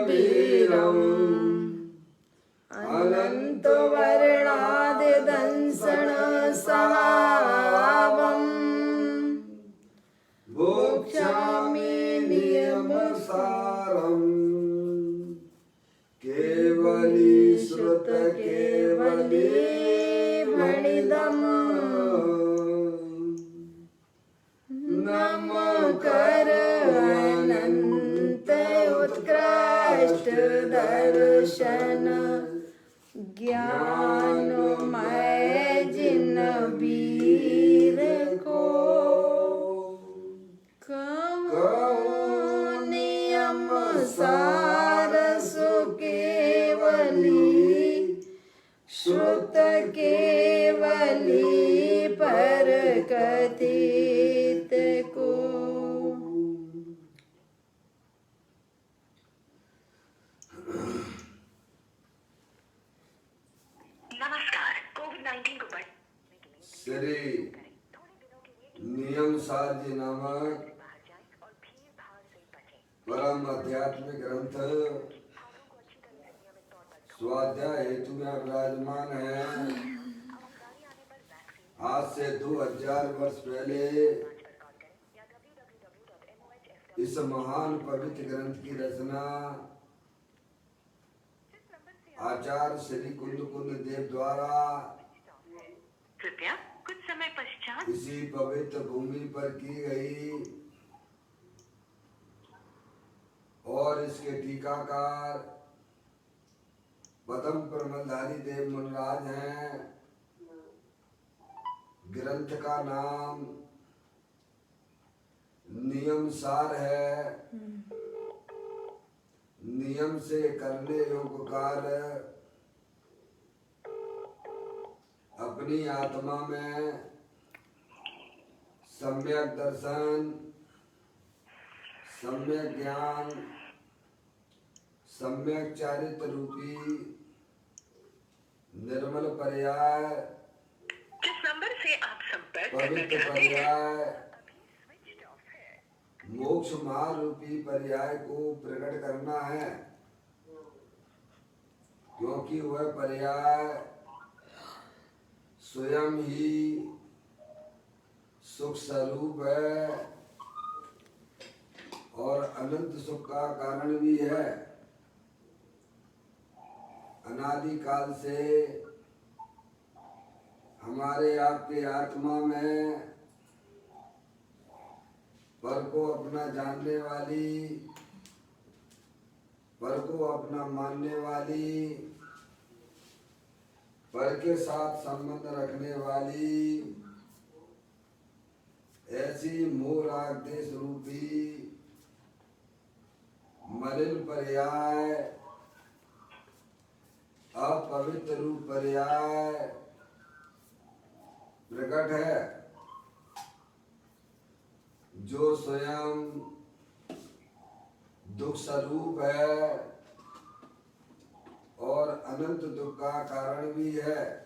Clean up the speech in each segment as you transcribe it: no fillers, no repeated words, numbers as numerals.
वीरम् अनंत वर्णादिदंसन सहावम् भोक्ष्यामि नियमसारम् केवली श्रुत केवली भणिदम् नम कर अनंत उत्कृष्ट दर्शन ज्ञानमय जिन वीर को कहो नियम सार सु केवली श्रुत केवली पर कथित को। नमस्कार। कोविड-19 को श्री नियम सार जी नामक परम आध्यात्मिक ग्रंथ स्वाध्याय हेतु में विराजमान है। आज से 2000 वर्ष पहले इस महान पवित्र ग्रंथ की रचना आचार्य श्री कुंद देव द्वारा कृपया कुछ समय पश्चात इसी पवित्र भूमि पर की गई और इसके टीकाकार पदम प्रमलधारी देव मुनराज हैं। ग्रंथ का नाम नियम सार है। नियम से करने योग्य कार्य अपनी आत्मा में सम्यक दर्शन, सम्यक ज्ञान, सम्यक चारित्र रूपी निर्मल पर्याय, जिस नंबर से आप संपर्क करना पवित्र चाहते हैं पर्याय, मोक्ष महारूपी पर्याय को प्रकट करना है। क्योंकि वह पर्याय स्वयं ही सुख स्वरूप है और अनंत सुख का कारण भी है। अनादि काल से हमारे आपके आत्मा में पर को अपना जानने वाली, पर को अपना मानने वाली, पर के साथ संबंध रखने वाली ऐसी मोह राग देश रूपी मलिन पर्याय, अपवित्र रूप पर्याय प्रकट है, जो स्वयं दुख स्वरूप है और अनंत दुख का कारण भी है।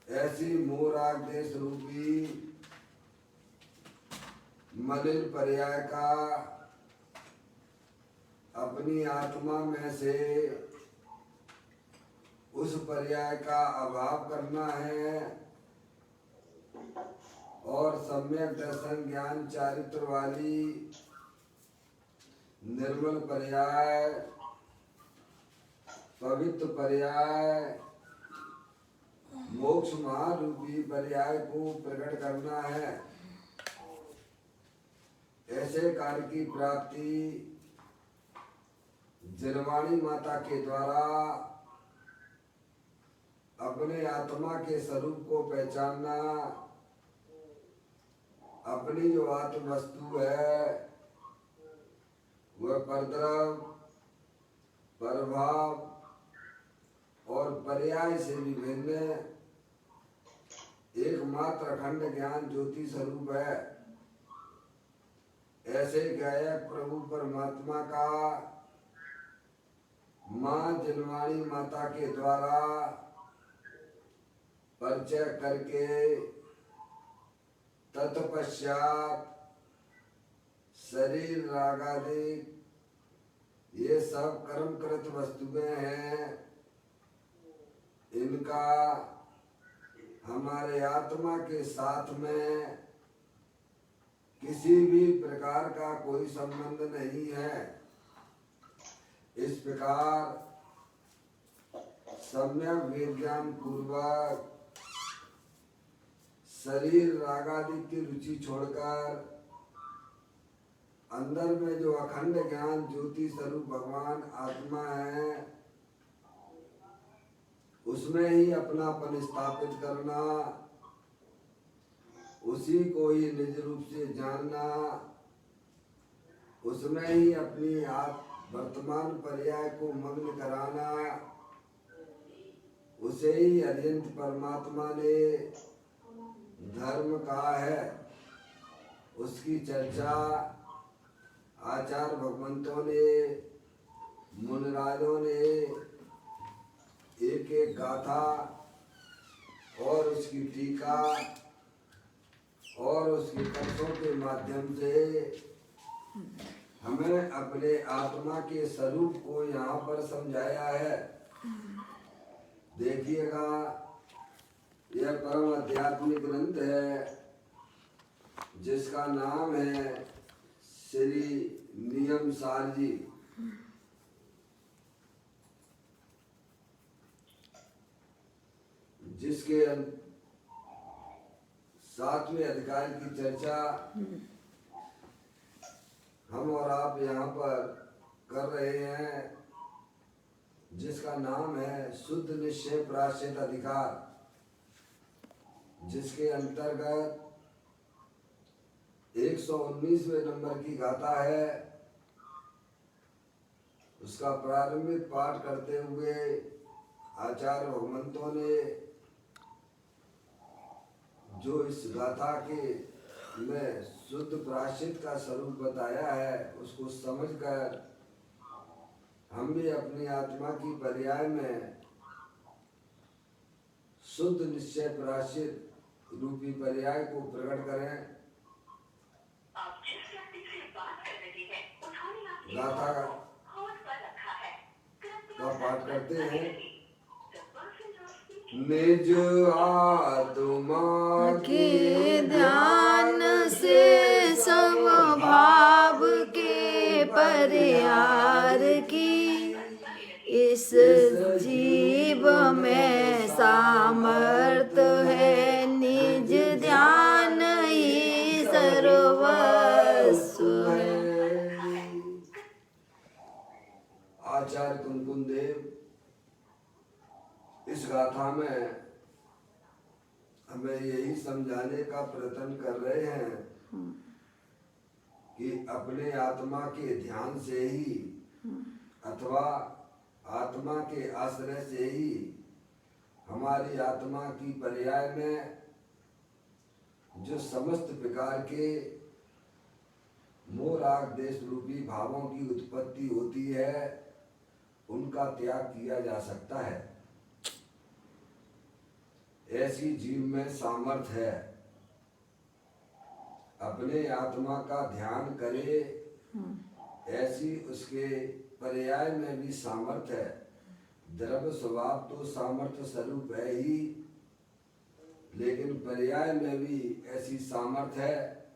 ऐसी मोराग देश रूपी मलिन पर्याय का अपनी आत्मा में से उस पर्याय का अभाव करना है और सम्यक दर्शन ज्ञान चारित्र वाली निर्मल पर्याय, पवित्र पर्याय, मोक्ष महारूपी पर्याय को प्रकट करना है। ऐसे कार्य की प्राप्ति जनवाणी माता के द्वारा अपने आत्मा के स्वरूप को पहचानना, अपनी जो आत्म वस्तु है वह परद्रव, प्रभाव और पर्याय से विभिन्न एकमात्र अखंड ज्ञान ज्योति स्वरूप है। ऐसे गायक प्रभु परमात्मा का माँ जनवाणी माता के द्वारा परिचय करके तत्पश्चात शरीर रागादि ये सब कर्मकृत वस्तुएं हैं। इनका हमारे आत्मा के साथ में किसी भी प्रकार का कोई संबंध नहीं है। इस प्रकार सम्यक विज्ञान पूर्वक शरीर रागादि की रुचि छोड़कर अंदर में जो अखंड ज्ञान ज्योति स्वरूप भगवान आत्मा है उसमें ही अपनापन स्थापित करना, उसी को ही निज रूप से जानना, उसमें ही अपनी वर्तमान पर्याय को मग्न कराना, उसे ही अत्यंत परमात्मा ने धर्म कहा है। उसकी चर्चा आचार्य भगवंतों ने, मुनिराजों ने एक एक गाथा और उसकी टीका और उसके कथों के माध्यम से हमें अपने आत्मा के स्वरूप को यहाँ पर समझाया है। देखिएगा, यह परम आध्यात्मिक ग्रंथ है जिसका नाम है श्री नियम सार जी। जिसके 7वें अधिकार की चर्चा हम और आप यहाँ पर कर रहे हैं, जिसका नाम है शुद्ध निश्चय प्रायश्चित अधिकार, जिसके अंतर्गत 119वें नंबर की गाथा है। उसका प्रारंभिक पाठ करते हुए आचार्य भगवंतों ने जो इस गाथा के में शुद्ध प्रायश्चित का स्वरूप बताया है, उसको समझकर हम भी अपनी आत्मा की पर्याय में शुद्ध निश्चय प्रायश्चित रूपी पर्याय को प्रकट करें। गाथा का पाठ करते हैं। निज आत्मा के ध्यान से सब भाव के परिहार की इस जीव में सामर्थ्य है। निज ध्यान ही सर्वस्व है। आचार्य कुंकुम देव इस गाथा में हमें यही समझाने का प्रयत्न कर रहे हैं कि अपने आत्मा के ध्यान से ही अथवा आत्मा के आश्रय से ही हमारी आत्मा की पर्याय में जो समस्त प्रकार के मोह राग देश रूपी भावों की उत्पत्ति होती है, उनका त्याग किया जा सकता है। ऐसी जीव में सामर्थ्य है। अपने आत्मा का ध्यान करे, ऐसी उसके पर्याय में भी सामर्थ्य है। द्रव्य स्वभाव तो सामर्थ्य स्वरूप है ही, लेकिन पर्याय में भी ऐसी सामर्थ्य है।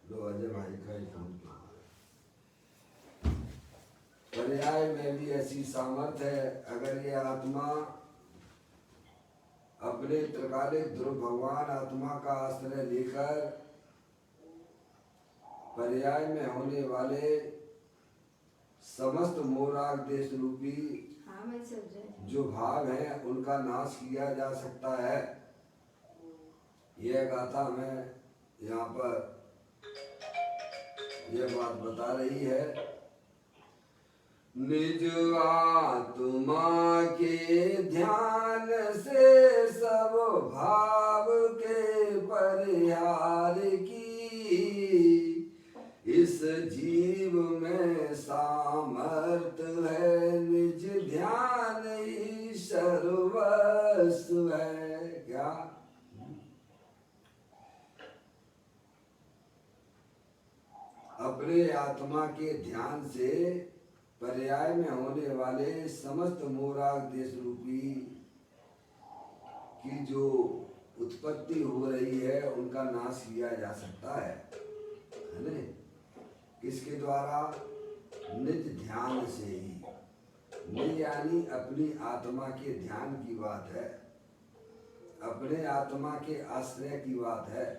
लो अजय भाई का ही फोन किया। पर्याय में भी ऐसी सामर्थ्य है। अगर ये आत्मा अपने त्रिकालिक ध्रुव भगवान आत्मा का आश्रय लेकर पर्याय में होने वाले समस्त मोराग देश रूपी जो भाव है उनका नाश किया जा सकता है। यह गाथा में यहाँ पर यह बात बता रही है। निज आत्मा के ध्यान से सब भाव के परिहार की इस जीव में सामर्थ्य है। निज ध्यान ही सर्वस्व है। क्या अपने आत्मा के ध्यान से पर्याय में होने वाले समस्त मोराग देश रूपी की जो उत्पत्ति हो रही है उनका नाश किया जा सकता है ना? किसके द्वारा? निज ध्यान से ही। निज यानी अपनी आत्मा के ध्यान की बात है, अपने आत्मा के आश्रय की बात है।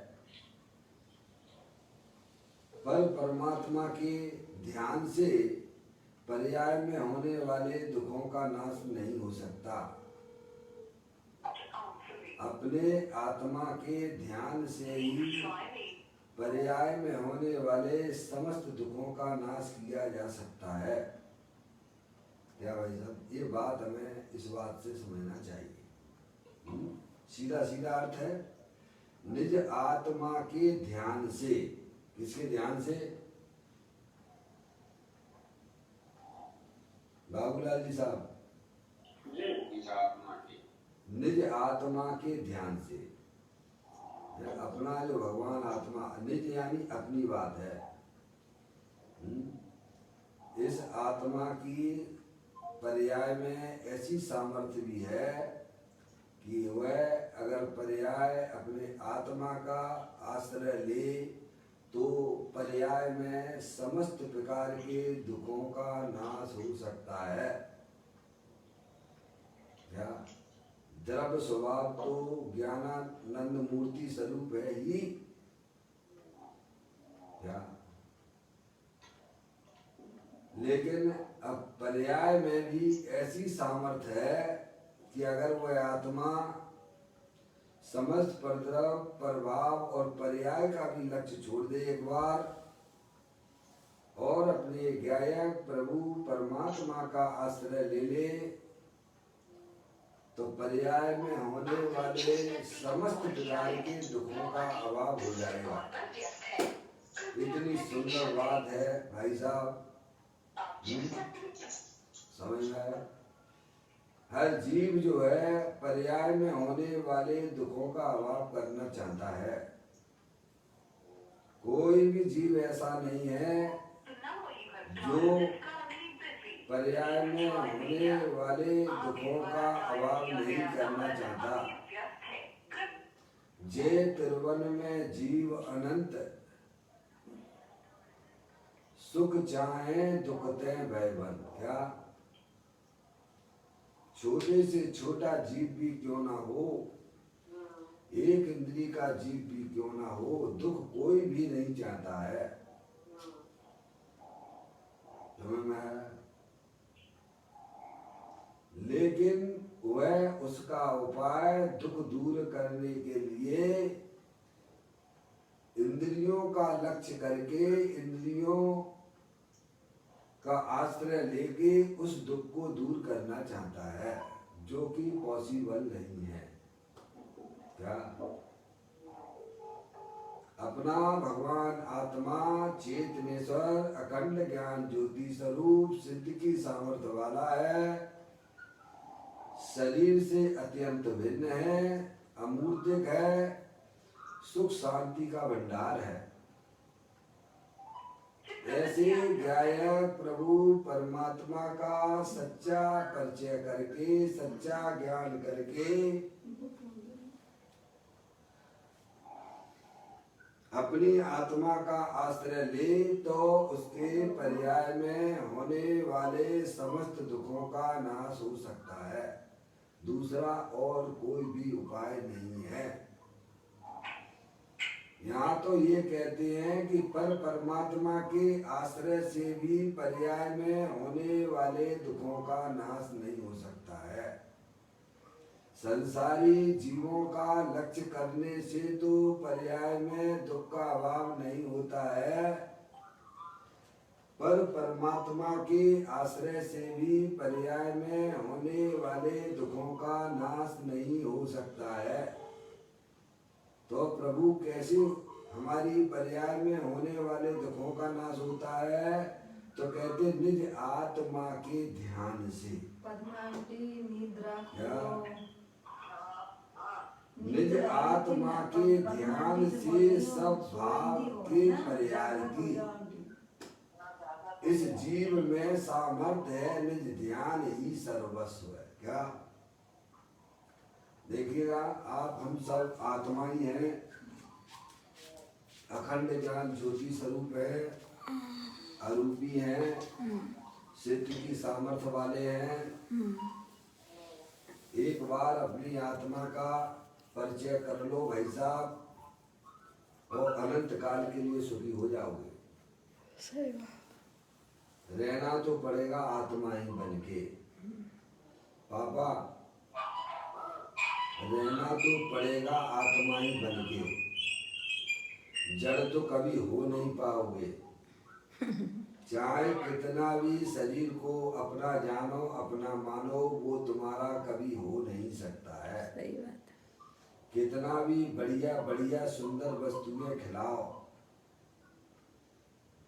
पर परमात्मा के ध्यान से पर्याय में होने वाले दुखों का नाश नहीं हो सकता। अपने आत्मा के ध्यान से ही पर्याय में होने वाले समस्त दुखों का नाश किया जा सकता है। क्या भाई साहब, ये बात हमें इस बात से समझना चाहिए। सीधा सीधा अर्थ है निज आत्मा के ध्यान से। किसके ध्यान से? बाबूलाल जी साहब, निज आत्मा के ध्यान से। अपना जो भगवान आत्मा, निज यानी अपनी बात है। इस आत्मा की पर्याय में ऐसी सामर्थ्य भी है कि वह अगर पर्याय अपने आत्मा का आश्रय ले तो पर्याय में समस्त प्रकार के दुखों का नाश हो सकता है। क्या? द्रव्य स्वभाव तो ज्ञानानंद मूर्ति स्वरूप है ही। क्या? लेकिन अब पर्याय में भी ऐसी सामर्थ्य है कि अगर वह आत्मा समस्त प्रद्रव प्रभाव और पर्याय का भी लक्ष्य छोड़ दे एक बार और अपने गायक प्रभु परमात्मा का आश्रय ले ले तो पर्याय में होने वाले समस्त प्रकार के दुखों का अभाव हो जाएगा। इतनी सुंदर बात है भाई साहब, समझ में आया? हर जीव जो है पर्याय में होने वाले दुखों का अभाव करना चाहता है। कोई भी जीव ऐसा नहीं है जो पर्याय में होने वाले दुखों का अभाव नहीं करना चाहता। जे त्रिवन में जीव अनंत, सुख चाहे दुख ते भयबन। क्या? छोटे से छोटा जीव भी क्यों ना हो, एक इंद्री का जीव भी क्यों ना हो, दुख कोई भी नहीं चाहता है। समझ में आया? लेकिन वह उसका उपाय दुख दूर करने के लिए इंद्रियों का लक्ष्य करके, इंद्रियों का आश्रय लेके उस दुख को दूर करना चाहता है, जो कि पॉसिबल नहीं है। क्या? अपना भगवान आत्मा चेतनेश्वर अखंड ज्ञान ज्योति स्वरूप सिद्ध की सामर्थ्य वाला है, शरीर से अत्यंत भिन्न है, अमूर्तिक है, सुख शांति का भंडार है। ऐसे गायक प्रभु परमात्मा का सच्चा परिचय करके, सच्चा ज्ञान करके अपनी आत्मा का आश्रय ले तो उसके पर्याय में होने वाले समस्त दुखों का नाश हो सकता है। दूसरा और कोई भी उपाय नहीं है। यहाँ तो ये कहते हैं कि पर परमात्मा के आश्रय से भी पर्याय में होने वाले दुखों का नाश नहीं हो सकता है। संसारी जीवों का लक्ष्य करने से तो पर्याय में दुख का अभाव नहीं होता है, पर परमात्मा के आश्रय से भी पर्याय में होने वाले दुखों का नाश नहीं हो सकता है। तो प्रभु कैसे हमारी पर्याय में होने वाले दुखों का नाश होता है? तो कहते निज आत्मा के ध्यान से। निज आत्मा के ध्यान से सब भाव के पर्याय की। इस जीव में सामर्थ्य है, निज ध्यान ही सर्वस्व है। क्या देखिएगा आप, हम सब आत्मा ही हैं, अखंड ज्ञान ज्योति स्वरूप है, अरूपी हैं, सिद्ध की सामर्थ्य वाले हैं। एक बार अपनी आत्मा का परिचय कर लो भाई साहब, और अनंत काल के लिए सुखी हो जाओगे। सही बात। रहना तो पड़ेगा आत्मा ही बन के पापा, रहना तो पड़ेगा आत्मा ही बन के। जड़ तो कभी हो नहीं पाओगे, चाहे कितना भी शरीर को अपना जानो अपना मानो, वो तुम्हारा कभी हो नहीं सकता है। सही बात। कितना भी बढ़िया बढ़िया सुंदर वस्तुएं खिलाओ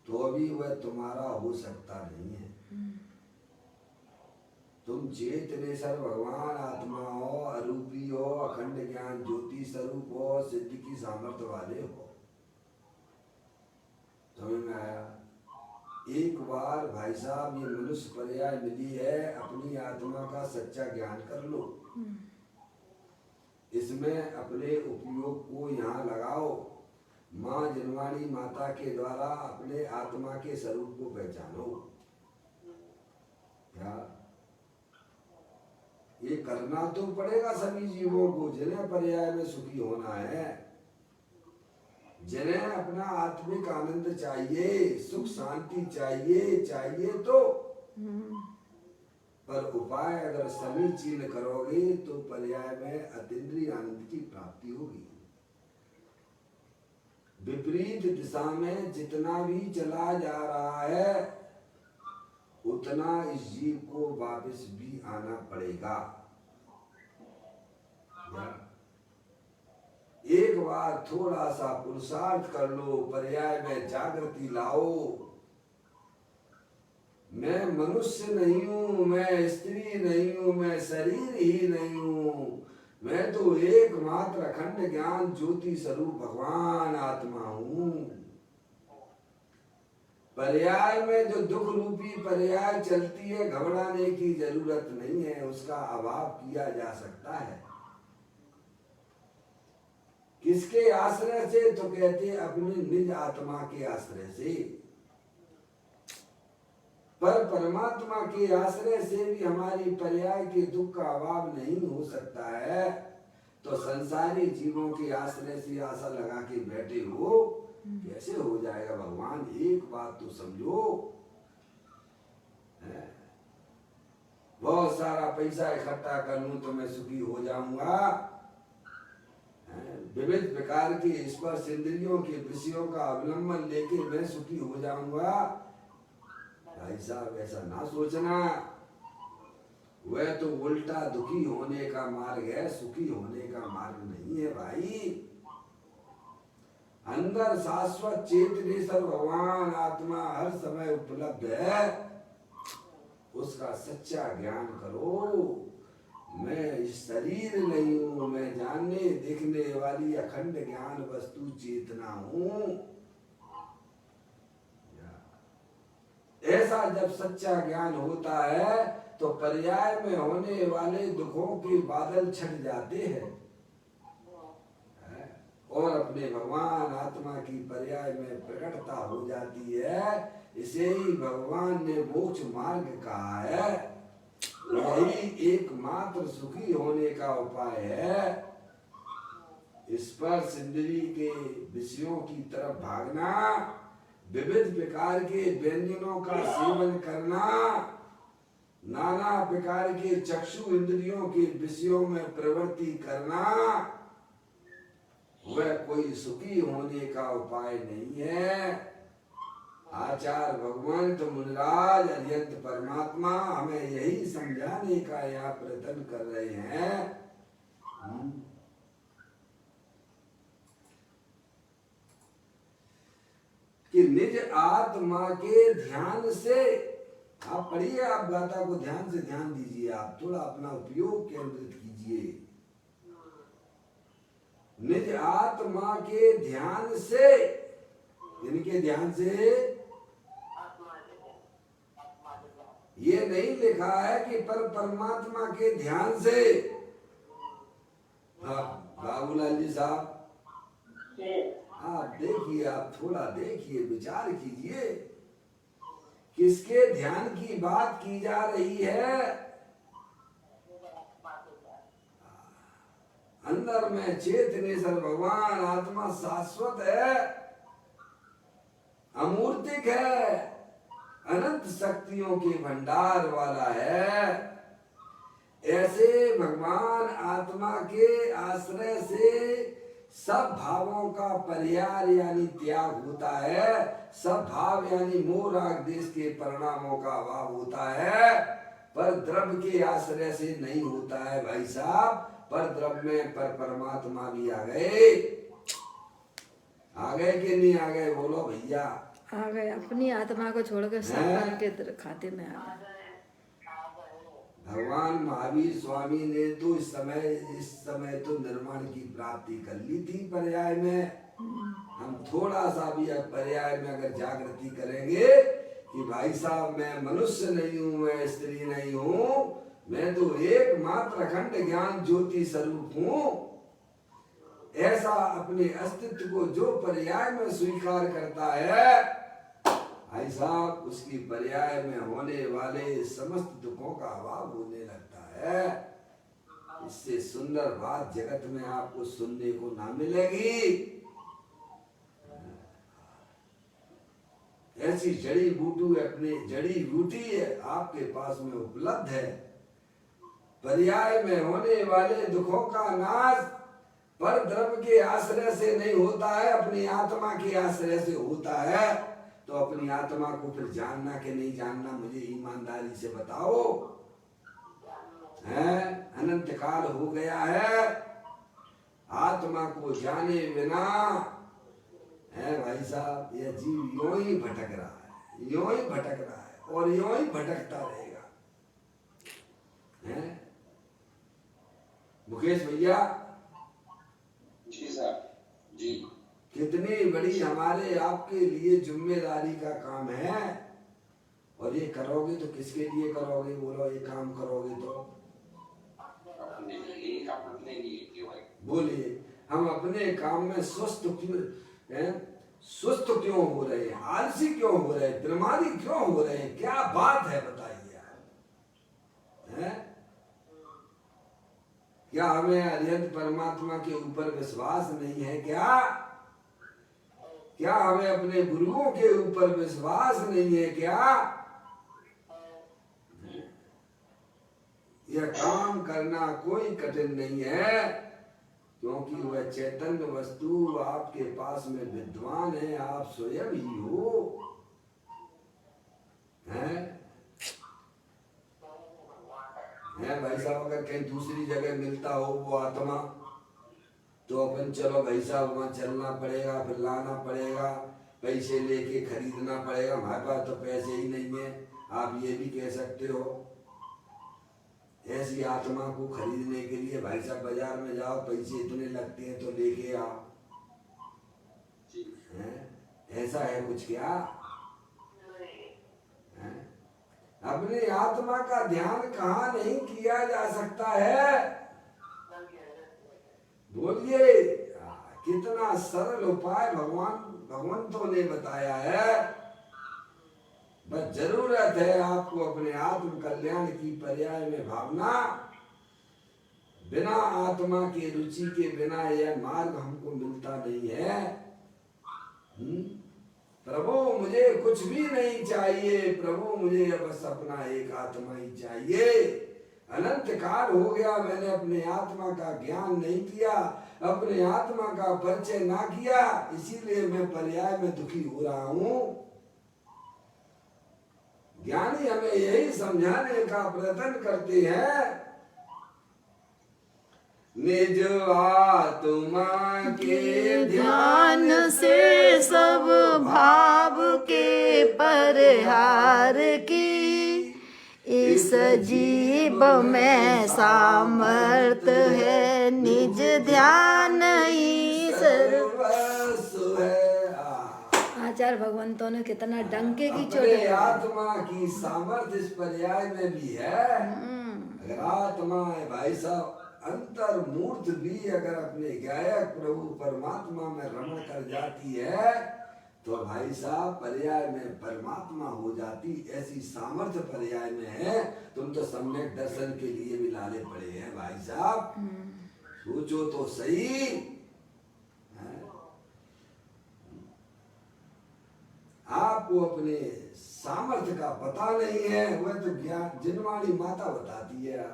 तो भी वह तुम्हारा हो सकता नहीं है। तुम चेतनेश्वर भगवान आत्मा हो, अरूपी हो, अखंड ज्ञान ज्योति स्वरूप हो, सिद्ध की सामर्थ्य वाले हो। समझ में आया? एक बार भाई साहब ये मनुष्य पर्याय मिली है, अपनी आत्मा का सच्चा ज्ञान कर लो, इसमें अपने उपयोग को यहाँ लगाओ। माँ जनवाणी माता के द्वारा अपने आत्मा के स्वरूप को पहचानो। क्या ये करना तो पड़ेगा सभी जीवों को, जिन्हें पर्याय में सुखी होना है, जिन्हें अपना आत्मिक आनंद चाहिए, सुख शांति चाहिए तो। पर उपाय अगर समीचीन करोगे तो पर्याय में अतीन्द्रिय आनंद की प्राप्ति होगी। विपरीत दिशा में जितना भी चला जा रहा है उतना इस जीव को वापस भी आना पड़ेगा। एक बार थोड़ा सा पुरुषार्थ कर लो, पर्याय में जागृति लाओ। मैं मनुष्य नहीं हूँ, मैं स्त्री नहीं हूँ, मैं शरीर ही नहीं हूँ, मैं तो एकमात्र अखंड ज्ञान ज्योति स्वरूप भगवान आत्मा हूँ। पर्याय में जो दुख रूपी पर्याय चलती है, घबराने की जरूरत नहीं है, उसका अभाव किया जा सकता है। किसके आश्रय से? तो कहते अपने निज आत्मा के आश्रय से। पर परमात्मा के आश्रय से भी हमारी पर्याय के दुख का अभाव नहीं हो सकता है, तो संसारी जीवों के आश्रय से आशा लगा के बैठे हो, कैसे हो जाएगा भगवान? एक बात तो समझो, बहुत सारा पैसा इकट्ठा कर लूं तो मैं सुखी हो जाऊंगा, विविध प्रकार के स्पर्श इंद्रियों के विषयों का अवलंबन लेके मैं सुखी हो जाऊंगा। भाई साहब ऐसा ना सोचना, वह तो उल्टा दुखी होने का मार्ग है, सुखी होने का मार्ग नहीं है भाई। अंदर शाश्वत चेतनेश्वर भगवान आत्मा हर समय उपलब्ध है, उसका सच्चा ज्ञान करो। मैं इस शरीर नहीं हूँ, मैं जानने देखने वाली अखंड ज्ञान वस्तु चेतना हूँ। ऐसा जब सच्चा ज्ञान होता है तो पर्याय में होने वाले दुखों के बादल छट जाते हैं और अपने भगवान आत्मा की पर्याय में प्रकटता हो जाती है। इसे ही भगवान ने मोक्ष मार्ग कहा है। यही एकमात्र सुखी होने का उपाय है। स्पर्श इंद्रिय के विषयों की तरफ भागना, विविध प्रकार के व्यंजनों का सेवन करना, नाना प्रकार के चक्षु इंद्रियों के विषयों में प्रवृत्ति करना, वह कोई सुखी होने का उपाय नहीं है। आचार्य भगवंत मुनिराज अरिहंत परमात्मा हमें यही समझाने का यहाँ प्रयत्न कर रहे हैं कि निज आत्मा के ध्यान से, आप पढ़िए, आप गाथा को ध्यान से ध्यान दीजिए, आप थोड़ा अपना उपयोग केंद्रित कीजिए। निज आत्मा के ध्यान से, इनके ध्यान से ये नहीं लिखा है कि परमात्मा के ध्यान से। हाँ बाबूलाल जी साहब, आप देखिए, आप थोड़ा देखिए, विचार कीजिए, किसके ध्यान की बात की जा रही है? अंदर में चेतनेश्वर भगवान आत्मा शाश्वत है, अमूर्तिक है, अनंत शक्तियों के भंडार वाला है। ऐसे भगवान आत्मा के आश्रय से सब भावों का परिहार यानी त्याग होता है। सब भाव यानी मोह राग देश के परिणामों का अभाव होता है, पर द्रव्य के आश्रय से नहीं होता है भाई साहब। पर द्रव्य में पर परमात्मा भी आ गए कि नहीं आ गए? बोलो भैया। आ गए, अपनी आत्मा को छोड़कर सब के खाते में आ गए। भगवान महावीर स्वामी ने तो इस समय तो निर्माण की प्राप्ति कर ली थी पर्याय में। हम थोड़ा सा भी अब पर्याय में अगर जागृति करेंगे कि भाई साहब मैं मनुष्य नहीं हूँ, मैं स्त्री नहीं हूँ, मैं तो एकमात्र अखंड ज्ञान ज्योति स्वरूप हूँ, ऐसा अपने अस्तित्व को जो पर्याय में स्वीकार करता है भाई साहब, उसकी पर्याय में होने वाले समस्त दुखों का अभाव होने लगता है। इससे सुंदर बात जगत में आपको सुनने को ना मिलेगी। ऐसी जड़ी बूटी है आपके पास में उपलब्ध है। पर्याय में होने वाले दुखों का नाश पर द्रव्य के आश्रय से नहीं होता है, अपनी आत्मा के आश्रय से होता है। तो अपनी आत्मा को फिर जानना कि नहीं जानना, मुझे ईमानदारी से बताओ। है अनंत काल हो गया है, आत्मा को जाने बिना है भाई साहब यह जीव यूं ही भटक रहा है, यूं ही भटक रहा है और यूं ही भटकता रहेगा। है मुकेश भैया जी साहब जी, कितनी बड़ी हमारे आपके लिए जिम्मेदारी का काम है। और ये करोगे तो किसके लिए करोगे? बोलो, ये काम करोगे तो अपने लिए क्यों है? बोलिए, हम अपने काम में सुस्त क्यों हो रहे हैं, आलसी क्यों हो रहे हैं, प्रमादी क्यों हो रहे हैं? क्या बात है बताइए आप। है क्या हमें अरिहंत परमात्मा के ऊपर विश्वास नहीं है? क्या हमें अपने गुरुओं के ऊपर विश्वास नहीं है? क्या यह काम करना कोई कठिन नहीं है, क्योंकि वह चैतन्य वस्तु आपके पास में विद्वान है, आप स्वयं ही हो। हैं भाई साहब, अगर कहीं दूसरी जगह मिलता हो वो आत्मा, तो अपन चलो भाई साहब वहाँ चलना पड़ेगा, फिर लाना पड़ेगा, पैसे लेके खरीदना पड़ेगा। हमारे पास तो पैसे ही नहीं है, आप ये भी कह सकते हो। ऐसी आत्मा को खरीदने के लिए भाई साहब बाजार में जाओ, पैसे इतने लगते हैं तो लेके आओ। ऐसा है कुछ क्या? अपनी आत्मा का ध्यान कहाँ नहीं किया जा सकता है? बोलिए, कितना सरल उपाय भगवंतों ने बताया है। बस जरूरत है आपको अपने आत्म कल्याण की पर्याय में भावना। बिना आत्मा के रुचि के बिना यह मार्ग हमको मिलता नहीं है। प्रभु मुझे कुछ भी नहीं चाहिए, प्रभु मुझे बस अपना एक आत्मा ही चाहिए। अनंत काल हो गया मैंने अपने आत्मा का ज्ञान नहीं किया, अपने आत्मा का परिचय ना किया, इसीलिए मैं पर्याय में दुखी हो रहा हूँ। ज्ञानी हमें यही समझाने का प्रयत्न करते हैं, निज आत्मा के ध्यान से सब भाव के परिहार की, इस जीव में सामर्थ है, निज ध्यान ही सर्वस्व है। आचार्य भगवंतों ने कितना डंके की चोट अपने आत्मा की सामर्थ्य इस पर्याय में भी है। अगर आत्मा है भाई साहब, अंतर मूर्त भी अगर अपने गायक प्रभु परमात्मा में रमण कर जाती है तो भाई साहब पर्याय में परमात्मा हो जाती। ऐसी सामर्थ्य पर्याय में है। तुम तो सम्यक दर्शन के लिए भी लाले पड़े हैं भाई साहब, सोचो तो सही। आपको अपने सामर्थ्य का पता नहीं है, वह तो ज्ञान जिनवाणी माता बताती है।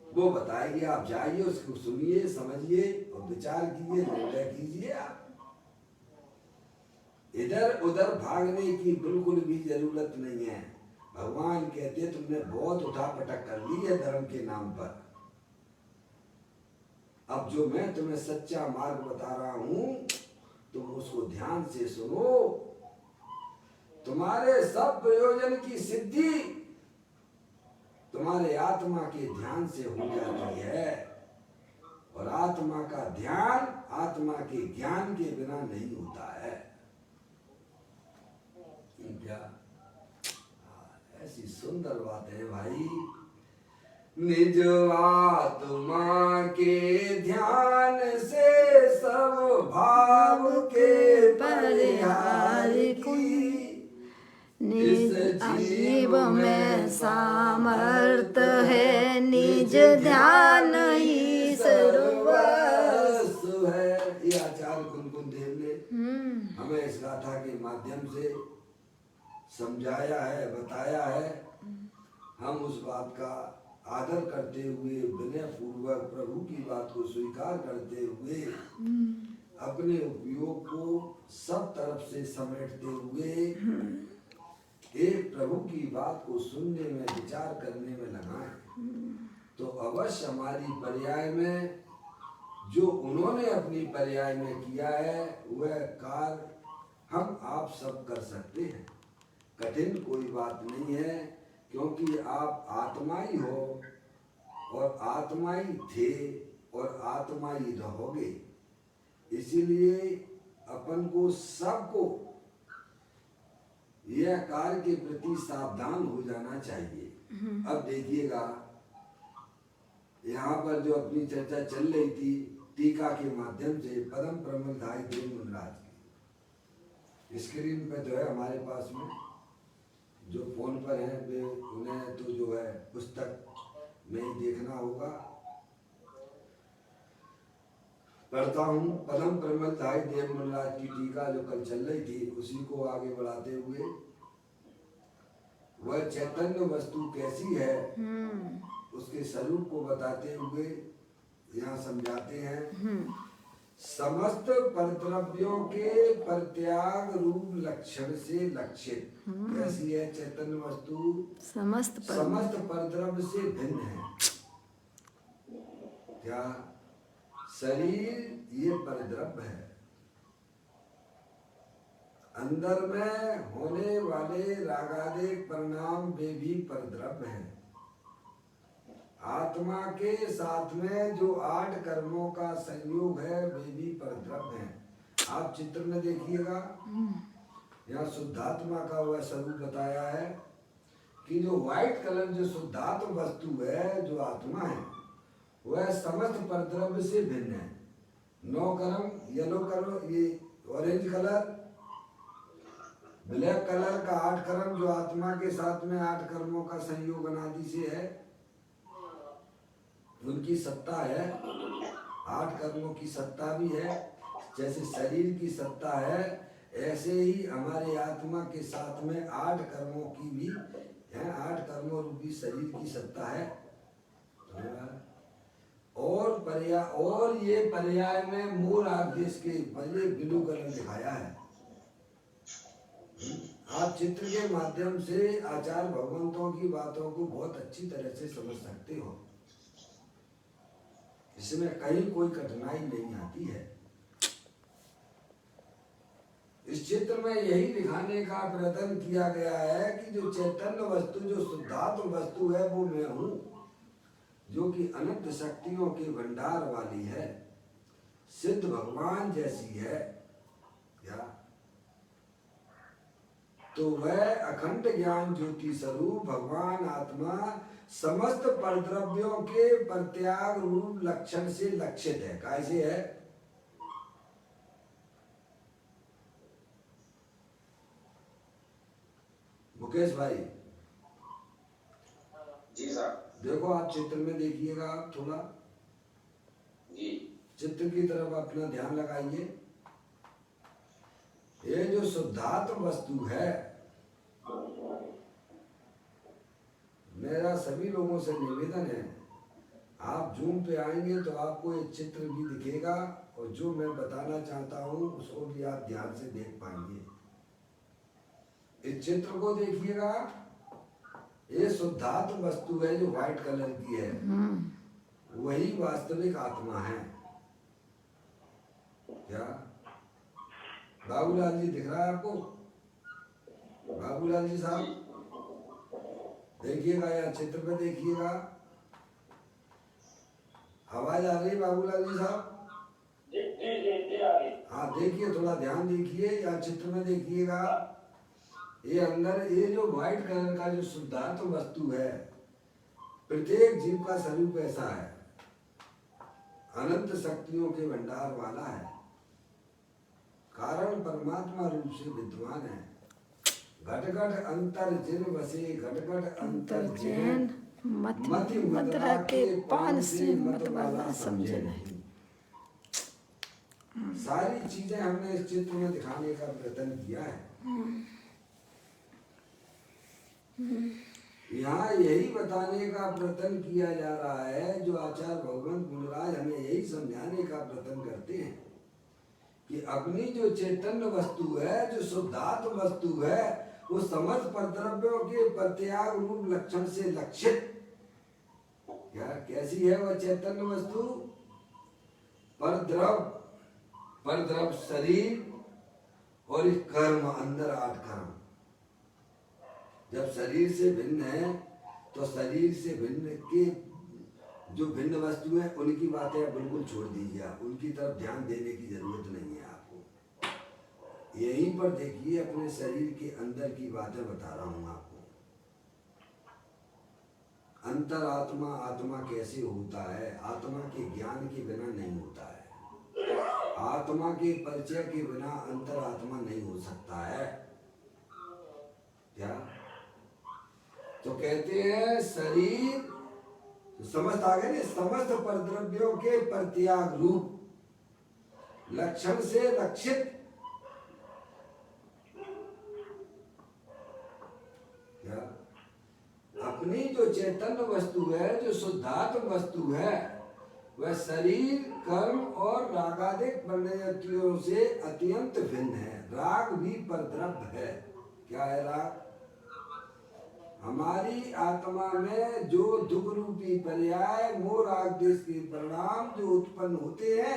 वो बताएगी, आप जाइए, उसको सुनिए, समझिए और विचार कीजिए, निर्णय कीजिए। आप इधर उधर भागने की बिल्कुल भी जरूरत नहीं है। भगवान कहते तुमने बहुत उठा पटक कर ली है धर्म के नाम पर। अब जो मैं तुम्हें सच्चा मार्ग बता रहा हूं तुम उसको ध्यान से सुनो। तुम्हारे सब प्रयोजन की सिद्धि तुम्हारे आत्मा के ध्यान से हो जाती है। और आत्मा का ध्यान आत्मा के ज्ञान के बिना नहीं होता है। क्या ऐसी सुंदर बात है भाई। निज आत्मा के ध्यान से सब भाव के परिहार की। निज जीव में सामर्थ है, निज ध्यान ही सर्वस्व है। ये आचार्य कुंकुम देव ने हमें इस गाथा के माध्यम से समझाया है, बताया है। हम उस बात का आदर करते हुए विनय पूर्वक प्रभु की बात को स्वीकार करते हुए अपने उपयोग को सब तरफ से समेटते हुए एक प्रभु की बात को सुनने में विचार करने में लगाएं तो अवश्य हमारी पर्याय में जो उन्होंने अपनी पर्याय में किया है वह कार्य हम आप सब कर सकते हैं। कठिन कोई बात नहीं है, क्योंकि आप आत्मा ही हो और आत्मा ही थे और आत्मा ही रहोगे। इसीलिए अपन को सबको यह कार्य के प्रति सावधान हो जाना चाहिए। अब देखिएगा यहाँ पर जो अपनी चर्चा चल रही थी टीका के माध्यम से परम प्रमलधारी देव मुनिराज की, स्क्रीन पे जो है हमारे पास में जो फोन पर है वे उन्हें तो जो है पुस्तक में ही देखना होगा। पढ़ता हूँ। परम प्रमलधारी देव मुनिराज की टीका जो कल चल रही थी उसी को आगे बढ़ाते हुए वह चैतन्य वस्तु कैसी है उसके स्वरूप को बताते हुए यहाँ समझाते हैं। समस्त परद्रव्यों के परित्याग रूप लक्षण से लक्षित कैसी है चैतन्य वस्तु? समस्त परद्रव्य से भिन्न है। क्या शरीर ये परद्रव्य है, अंदर में होने वाले रागादिक परिणाम वे भी परद्रव्य हैं। आत्मा के साथ में जो 8 कर्मों का संयोग है वे भी परद्रव्य हैं। आप चित्र में देखिएगा यहाँ शुद्धात्मा का वह स्वरूप बताया है कि जो व्हाइट कलर जो शुद्धात्म वस्तु है जो आत्मा है वह समस्त परद्रव्य से भिन्न है। 9 कर्म, येलो कलर, ये ऑरेंज कलर, ब्लैक कलर का 8 कर्म जो आत्मा के साथ में 8 कर्मों का संयोग अनादि से है, उनकी सत्ता है। 8 कर्मों की सत्ता भी है। जैसे शरीर की सत्ता है ऐसे ही हमारे आत्मा के साथ में 8 कर्मों की भी है। 8 कर्मों रूपी शरीर की सत्ता है। और ये पर्याय में मूल आदेश के बजे ब्लू कलर दिखाया है। आप चित्र के माध्यम से आचार्य भगवंतों की बातों को बहुत अच्छी तरह से समझ सकते हो। इसमें कहीं कोई कठिनाई नहीं आती है। इस चित्र में यही दिखाने का प्रयत्न किया गया है कि जो चैतन्य वस्तु जो शुद्धात्म वस्तु है वो मैं हूँ, जो कि अनंत शक्तियों के भंडार वाली है, सिद्ध भगवान जैसी है। क्या तो वह अखंड ज्ञान ज्योति स्वरूप भगवान आत्मा समस्त परद्रव्यों के प्रत्याग रूप लक्षण से लक्षित है। कैसे है? मुकेश भाई जी सर। देखो, आप चित्र में देखिएगा, आप थोड़ा जी चित्र की तरफ अपना ध्यान लगाइए। ये जो शुद्धात्म वस्तु है, मेरा सभी लोगों से निवेदन है, आप जूम पे आएंगे तो आपको एक चित्र भी दिखेगा और जो मैं बताना चाहता हूँ उसको भी आप ध्यान से देख पाएंगे। इस चित्र को देखिएगा, ये शुद्धात्म वस्तु है जो व्हाइट कलर की है, वही वास्तविक आत्मा है। क्या बाबूलाल जी दिख रहा है आपको? बाबूलाल जी साहब देखिएगा, या चित्र पे देखिएगा। आवाज आ रही बाबूलाल जी साहब? हाँ देखिए, थोड़ा ध्यान देखिए, या चित्र में देखिएगा। ये अंदर ये जो व्हाइट कलर का जो शुद्धात्म वस्तु है, प्रत्येक जीव का स्वरूप ऐसा है, अनंत शक्तियों के भंडार वाला है, कारण परमात्मा रूप से विद्वान है। घट घट अंतर जिन बसे, घट घट अंतर जैन, मति मदरा के पान से मत वाला समझे नहीं। सारी चीजें हमने इस चित्र में दिखाने का प्रयत्न किया है। यहाँ यही बताने का प्रयत्न किया जा रहा है, जो आचार्य भगवंत मुनिराज हमें यही समझाने का प्रयत्न करते हैं कि अपनी जो चैतन्य वस्तु है, जो शुद्धात्म वस्तु है, वो समस्त परद्रव्यों के प्रत्याग रूप लक्षण से लक्षित। क्या कैसी है वह चैतन्य वस्तु? परद्रव शरीर और इस कर्म, अंदर 8 कर्म। जब शरीर से भिन्न है तो शरीर से भिन्न के जो भिन्न वस्तु है उनकी बातें आप बिल्कुल छोड़ दीजिए, आप उनकी तरफ ध्यान देने की जरूरत नहीं है आपको। यहीं पर देखिए, अपने शरीर के अंदर की बातें बता रहा हूं आपको। अंतरात्मा आत्मा कैसे होता है? आत्मा के ज्ञान के बिना नहीं होता है। आत्मा के परिचय के बिना अंतरात्मा नहीं हो सकता है। क्या तो कहते हैं, शरीर समस्त आ गए, समस्त परद्रव्यों के प्रत्याग रूप लक्षण से लक्षित। क्या अपनी जो चैतन्य वस्तु है, जो शुद्धात्म वस्तु है, वह शरीर, कर्म और रागादिक परिणतियों से अत्यंत भिन्न है। राग भी परद्रव्य है। क्या है राग? हमारी आत्मा में जो दुख रूपी पर्याय मोह राग देश के परिणाम जो उत्पन्न होते हैं,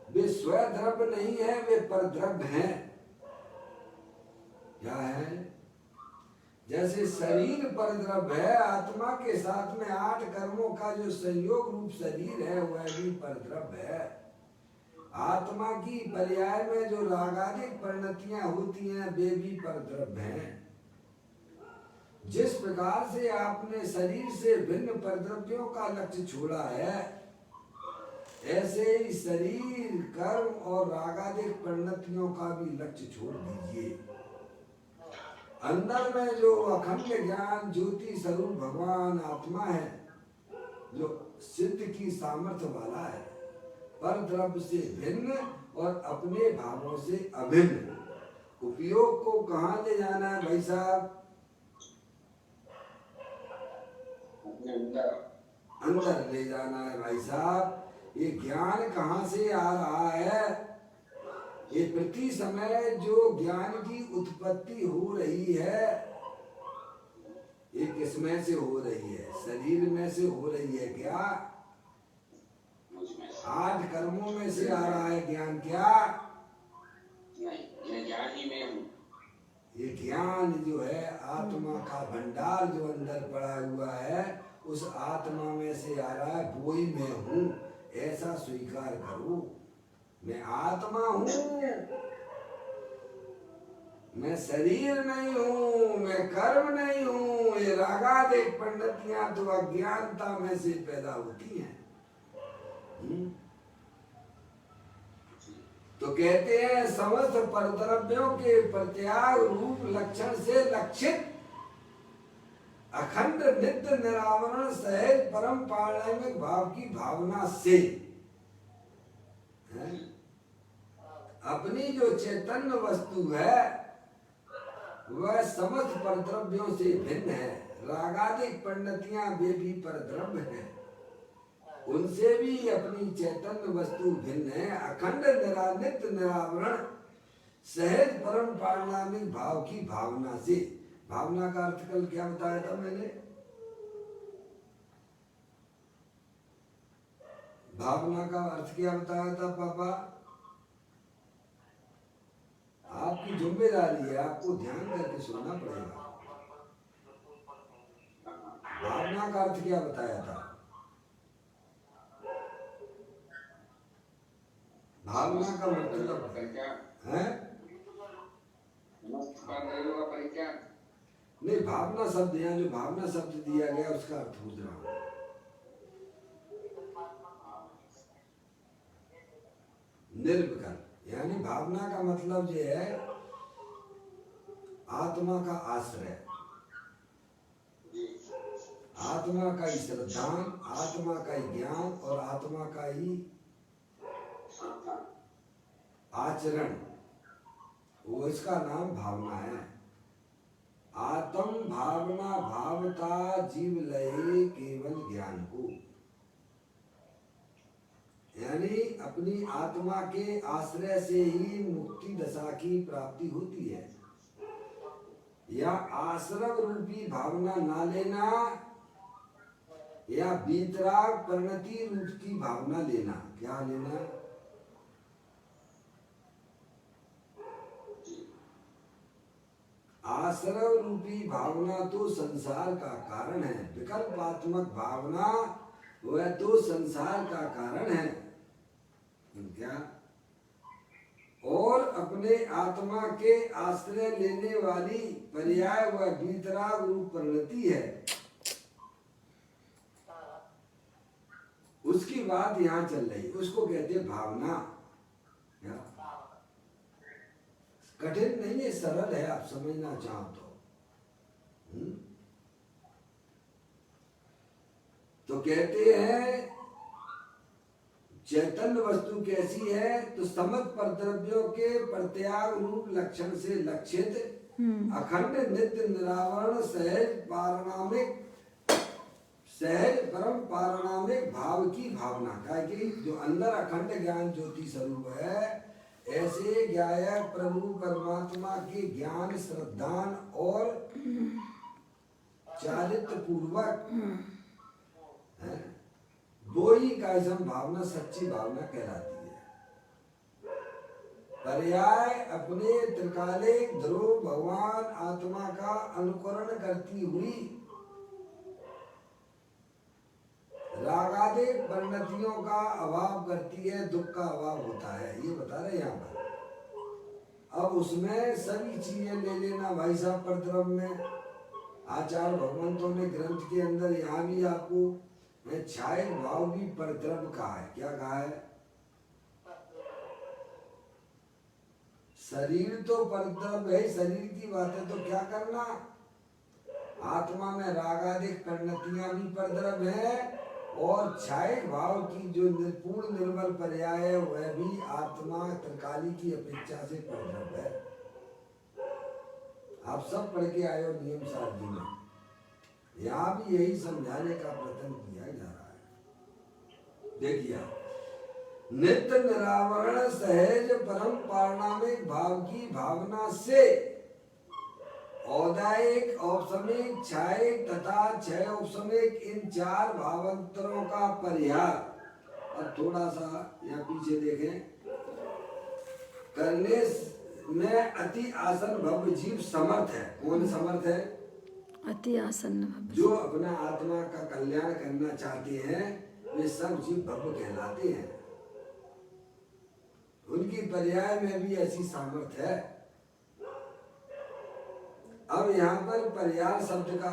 वे स्वद्रव्य नहीं है, वे परद्रव्य हैं। क्या है? जैसे शरीर परद्रव्य है, आत्मा के साथ में 8 कर्मों का जो संयोग रूप शरीर है वह भी परद्रव्य है। आत्मा की पर्याय में जो रागादिक परिणतियां होती हैं वे भी परद्रव्य हैं। जिस प्रकार से आपने शरीर से भिन्न परद्रव्यों का लक्ष्य छोड़ा है, ऐसे ही शरीर, कर्म और रागादिक परिणतियों का भी लक्ष्य छोड़ दीजिए। अंदर में जो अखंड ज्ञान ज्योति स्वरूप भगवान आत्मा है, जो सिद्ध की सामर्थ्य वाला है, परद्रव्य से भिन्न और अपने भावों से अभिन्न। उपयोग को कहाँ ले जाना है भाई साहब? अंदर ले जाना है भाई साहब। ये ज्ञान कहाँ से आ रहा है? ये प्रति समय जो ज्ञान की उत्पत्ति हो रही है, ये किसमें से हो रही है? शरीर में से हो रही है। क्या 8 कर्मों में से आ रहा है ज्ञान? क्या नहीं, ये ज्ञान ही में हूँ। ये ज्ञान जो है आत्मा का भंडार जो अंदर पड़ा हुआ है, उस आत्मा में से आ रहा है। वो ही मैं हूँ, ऐसा स्वीकार करो। मैं आत्मा हूँ, मैं शरीर नहीं हूँ, मैं कर्म नहीं हूँ। ये रागादेश पंडितियां तो अज्ञानता में से पैदा होती हैं। तो कहते हैं समस्त परद्रव्यों के प्रत्याग रूप लक्षण से लक्षित अखंड नित्य निरावरण सहज परम पारणामिक भाव की भावना से है? अपनी जो चैतन्य वस्तु है वह समस्त परद्रव्यों से भिन्न है। रागादिक परिणतियां वे भी परद्रव्य हैं, उनसे भी अपनी चैतन्य वस्तु भिन्न है। अखंड निरानित्य निरावरण सहज परम पारणामिक भाव की भावना से। भावना का अर्थ कल क्या बताया था मैंने? भावना का अर्थ क्या बताया था पापा? आपकी जिम्मेदारी है, आपको ध्यान करके सुनना पड़ेगा। भावना का अर्थ क्या बताया था? भावना का मतलब है नहीं, भावना शब्द यहाँ जो भावना शब्द दिया गया उसका अर्थ पूछ रहा हूँ। निर्विकल्प यानी भावना का मतलब ये है आत्मा का आश्रय, आत्मा का ही श्रद्धान, आत्मा का ही ज्ञान और आत्मा का ही आचरण, वो इसका नाम भावना है। आत्म भावना भावता जीव लये केवल ज्ञान को, यानी अपनी आत्मा के आश्रय से ही मुक्ति दशा की प्राप्ति होती है। या आश्रव रूपी भावना ना लेना या बीतराग परिणति रूप की भावना लेना। क्या लेना? आश्रव रूपी भावना तो संसार का कारण है, विकल्पात्मक भावना वह तो संसार का कारण है। क्या? और अपने आत्मा के आश्रय लेने वाली पर्याय वह बीतराग रूप परिणति है। उसकी बात यहाँ चल रही, उसको कहते हैं भावना। कठिन नहीं है, सरल है, आप समझना चाहो तो कहते हैं चैतन्य वस्तु कैसी है? तो समस्त परद्रव्यों के प्रत्याग रूप लक्षण से लक्षित अखंड नित्य निरावरण सहज पारणामिक, सहज परम पारणामिक भाव की भावना। क्या कि जो अंदर अखंड ज्ञान ज्योति स्वरूप है, ऐसे ज्ञायक प्रभु परमात्मा के ज्ञान श्रद्धान और चारित्र पूर्वक वो ही कायसम भावना सच्ची भावना कहलाती है। पर्याय अपने त्रिकालिक ध्रुव भगवान आत्मा का अनुकरण करती हुई रागादिक परिणतियों का अभाव करती है, दुख का अभाव होता है, ये बता रहे यहाँ पर। अब उसमें सभी चीजें ले लेना भाई साहब परद्रव्य में। आचार्य भगवंतों ने ग्रंथ के अंदर यहाँ भी आपको छाय भाव भी परद्रव्य कहा है। क्या कहा है? शरीर तो परद्रव्य है, शरीर की बात है, तो क्या करना? आत्मा में रागादिक परिणतियां भी परद्रव्य है और छाय भाव की जो पूर्ण निर्मल पर्याय है वह भी आत्मा त्रिकाली की अपेक्षा से परद्रव्य है। आप सब पढ़ के आए हो नियम सारणी में, यहाँ भी यही समझाने का प्रयत्न किया जा रहा है। देखिए, नित्य निरावरण सहज परम पारणामिक भाव की भावना से औदायिक, औपसमिक, छायिक तथा क्षय औपसमिक इन चार भावांतरों का परिहार। अब थोड़ा सा यहाँ पीछे देखें, करने में अति आसन भव्य जीव समर्थ है। कौन समर्थ है? अति आसन भव्य। जो अपना आत्मा का कल्याण करना चाहते हैं वे सब जीव भव्य कहलाते हैं। उनकी पर्याय में भी ऐसी सामर्थ्य है। अब यहाँ पर पर्याय शब्द का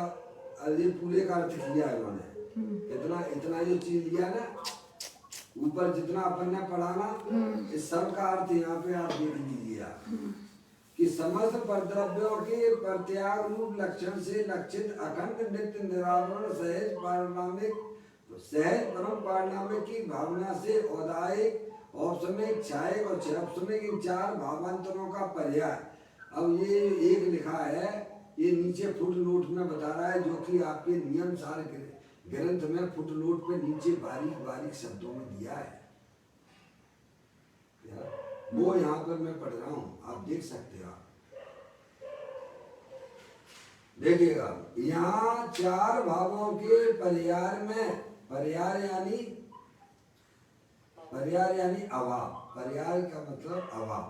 ये पूरे का अर्थ किया है उन्होंने। इतना इतना जो चीज लिया ना ऊपर जितना अपन ने पढ़ा ना इस सब का अर्थ यहाँ पे आप देख लीजिए आप कि समस्त परद्रव्यों के प्रत्याग रूप लक्षण से लक्षित अखंड नित्य निरावरण सहज परम पारिणामिक की भावना से औदायिक औपसमिक छायक और क्षरपसमिक इन चार भावांतरों का पर्याय। अब ये एक लिखा है, ये नीचे फुट नोट में बता रहा है जो कि आपके नियम सार ग्रंथ में फुट नोट पे नीचे बारीक बारीक शब्दों में दिया है, वो यहाँ पर मैं पढ़ रहा हूँ, आप देख सकते हो। आप देखिएगा यहाँ चार भावों के पर्याय में पर्याय यानी अभाव, पर्याय का मतलब अभाव।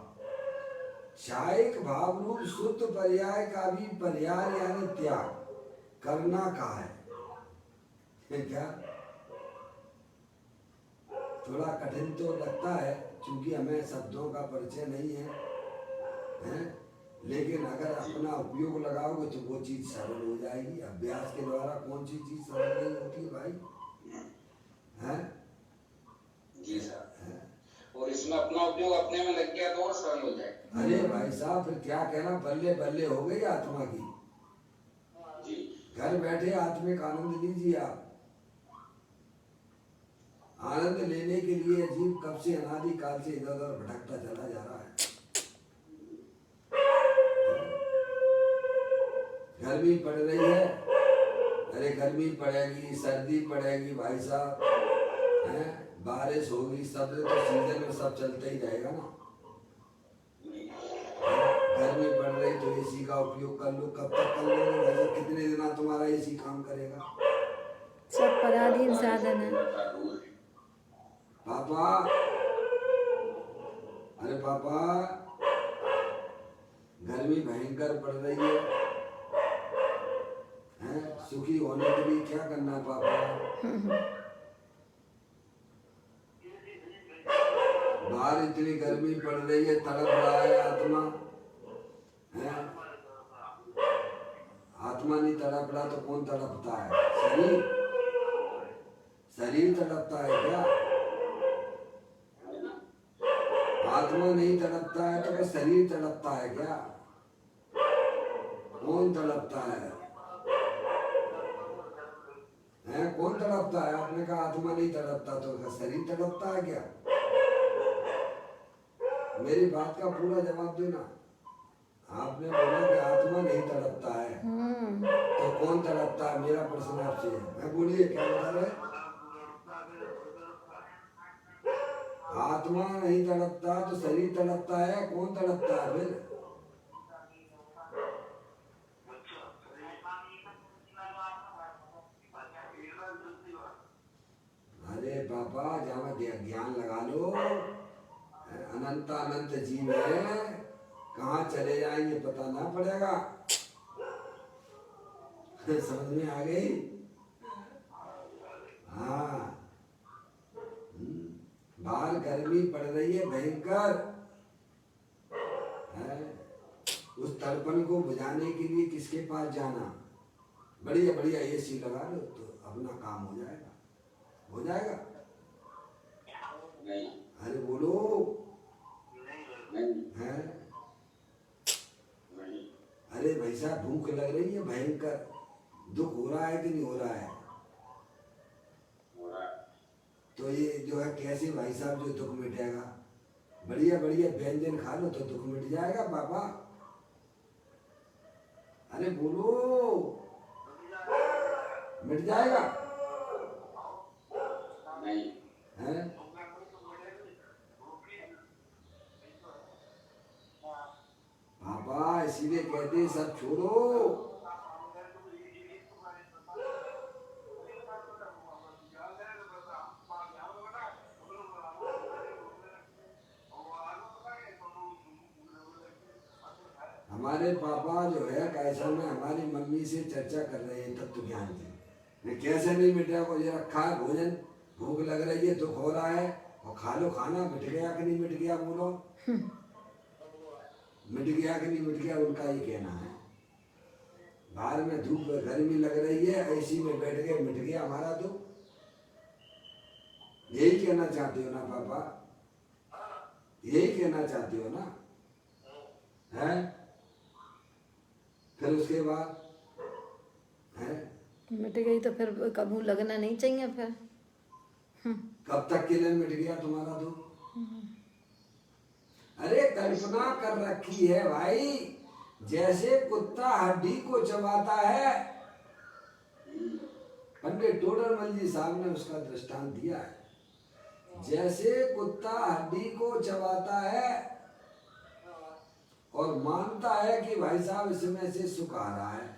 छायक भाव रूप शुद्ध पर्याय का भी पर्याय यानी त्याग करना का है क्या? थोड़ा कठिन तो लगता है क्योंकि हमें शब्दों का परिचय नहीं है, लेकिन अगर अपना उपयोग लगाओगे तो वो चीज सरल हो जाएगी। अभ्यास के द्वारा कौन सी चीज सरल नहीं होती है भाई, हैं? जी सर। और इसमें अपना उपयोग अपने में लग गया तो और सरल हो जाए। अरे भाई साहब फिर क्या कहना, बल्ले बल्ले हो गई आत्मा की। जी। घर बैठे आत्मिक आनंद लीजिए आप। आनंद लेने के लिए जीव कब से अनादि काल से इधर उधर भटकता चला जा रहा है। गर्मी पड़ रही है, अरे गर्मी पड़ेगी, सर्दी पड़ेगी भाई साहब, हैं? बारिश होगी, सब तो सीजन में सब चलता ही रहेगा ना। गर्मी पड़ रही तो एसी का उपयोग कर लो, कब तक कर लोगे भाई साहब? कितने दिन तुम्हारा एसी काम करेगा? सब पराधीन साधन है। पापा, अरे पापा, गर्मी भयंकर पड़ रही है, हैं? सुखी होने के लिए क्या करना है पापा? बाहर इतनी गर्मी पड़ रही है, तड़प रहा है आत्मा, हैं? आत्मा नहीं तड़प रहा तो कौन तड़पता है? शरीर, शरीर तड़पता है क्या? आत्मा नहीं तड़पता है तो क्या शरीर तड़पता है क्या? कौन तड़पता है? हैं? कौन तड़पता है? आपने कहा आत्मा नहीं तड़पता तो क्या शरीर तड़पता है क्या? मेरी बात का पूरा जवाब देना। आपने बोला कि आत्मा नहीं तड़पता है तो कौन तड़पता है? मेरा प्रश्न आपसे है। मैं बोलिए क्या बता रहे? आत्मा नहीं तड़पता तो शरीर तड़पता है, कौन तड़पता है फिर? अरे पापा जहाँ ज्ञान लगा लो, अनंत अनंत जीव है, कहाँ चले जाएंगे पता ना पड़ेगा। समझ में आ गई? हाँ, बाहर गर्मी पड़ रही है भयंकर, उस तड़पन को बुझाने के लिए किसके पास जाना? बढ़िया बढ़िया एसी लगा लो तो अपना काम हो जाएगा, हो जाएगा। नहीं। अरे बोलो, हैं? अरे भाई साहब भूख लग रही है भयंकर, दुख हो रहा है कि नहीं हो रहा है? तो ये जो है कैसे भाई साहब जो दुख मिटेगा? बढ़िया बढ़िया व्यंजन खा लो तो दुख मिट जाएगा पापा। अरे बोलो, मिट जाएगा? नहीं। हैं? पापा इसीलिए कहते सब छोड़ो। हमारे पापा जो है कैसा में हमारी मम्मी से चर्चा कर रहे हैं तत्व ज्ञान की, कैसे नहीं मिटेगा? को ये रखा है भोजन, भूख लग रही है, दुख हो रहा है, और खा लो खाना। मिट गया कि नहीं मिट गया? बोलो, मिट गया कि नहीं मिट गया? उनका ये कहना है। बाहर में धूप गर्मी लग रही है, एसी में बैठ गए, मिट गया हमारा तो। यही कहना चाहते हो ना पापा? यही कहना चाहते हो ना? है? फिर उसके बाद है? मिट गई तो फिर कबू लगना नहीं चाहिए फिर। कब तक के लिए मिट गया तुम्हारा तो? अरे कल्पना कर रखी है भाई, जैसे कुत्ता हड्डी को चबाता है। पंडित टोडरमल जी साहब ने उसका दृष्टांत दिया है। जैसे कुत्ता हड्डी को चबाता है और मानता है कि भाई साहब इसमें से सुख आ रहा है,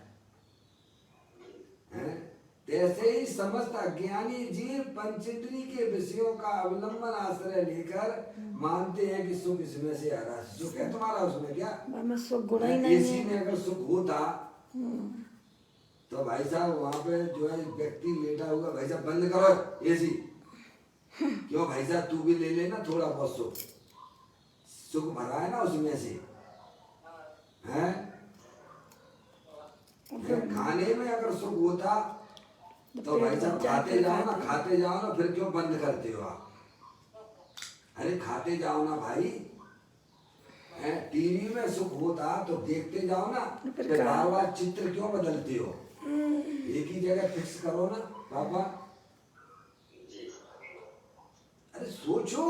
तैसे ही समस्त अज्ञानी जीव पंचेंद्रिय के विषयों का अवलंबन आश्रय लेकर मानते हैं कि सुख इसमें से आ रहा है। सुख है तुम्हारा उसमें क्या? मैं सुख गुण ही नहीं एसी है। में अगर सुख होता तो भाई साहब वहां पे जो है व्यक्ति लेटा हुआ, भाई साहब बंद करो एसी। क्यों भाई साहब, तू भी ले लेना थोड़ा बहुत सुख, सुख भरा है ना उसमें से, हैं? खाने में अगर सुख होता तो भाई साहब खाते जाओ ना, फिर क्यों बंद करते हो आप? अरे खाते जाओ ना भाई। टीवी में सुख होता तो देखते जाओ ना, फिर बार बार चित्र क्यों बदलते हो? एक ही जगह फिक्स करो ना पापा। अरे सोचो,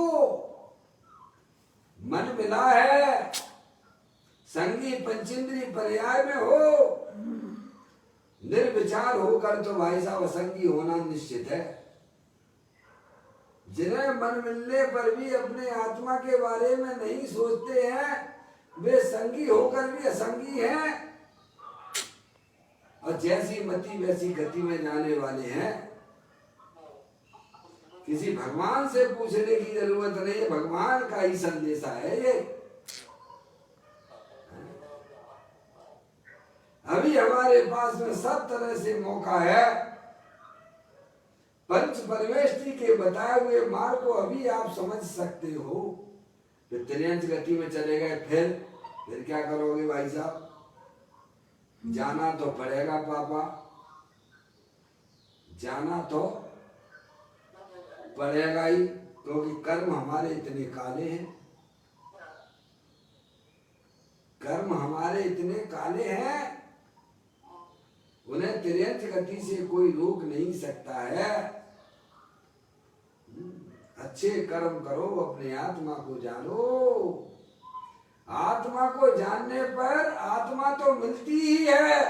मन मिला है, संगी पंचेंद्रिय पर्याय में हो, निर्विचार होकर तो भाई साहब असंगी होना निश्चित है। जिन्हें मन मिलने पर भी अपने आत्मा के बारे में नहीं सोचते हैं, वे संगी होकर भी असंगी हैं और जैसी मति वैसी गति में जाने वाले हैं। किसी भगवान से पूछने की जरूरत नहीं है, भगवान का ही संदेशा है ये। अभी हमारे पास में सब तरह से मौका है। पंच परमेष्टि के बताए हुए मार्ग को अभी आप समझ सकते हो। फिर त्रियंच गति में चले गए, फिर क्या करोगे भाई साहब? जाना तो पड़ेगा पापा, जाना तो पड़ेगा ही, क्योंकि कर्म हमारे इतने काले हैं, कर्म हमारे इतने काले हैं, उन्हें त्रियंच गति से कोई रोक नहीं सकता है। अच्छे कर्म करो, अपने आत्मा को जानो। आत्मा को जानने पर आत्मा तो मिलती ही है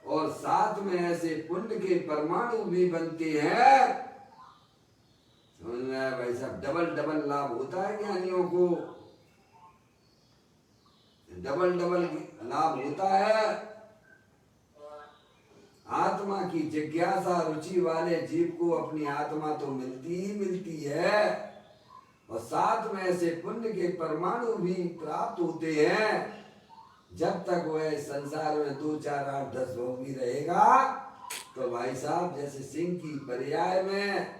और साथ में ऐसे पुण्य के परमाणु भी बनते हैं। समझ में आया भाई साहब? डबल डबल लाभ होता है ज्ञानियों को, डबल डबल लाभ होता है। आत्मा की जिज्ञासा रुचि वाले जीव को अपनी आत्मा तो मिलती ही मिलती है और साथ में ऐसे पुण्य के परमाणु भी प्राप्त होते हैं। जब तक वह संसार में 2, 4, 8, 10 भोग भी रहेगा तो भाई साहब जैसे सिंह की पर्याय में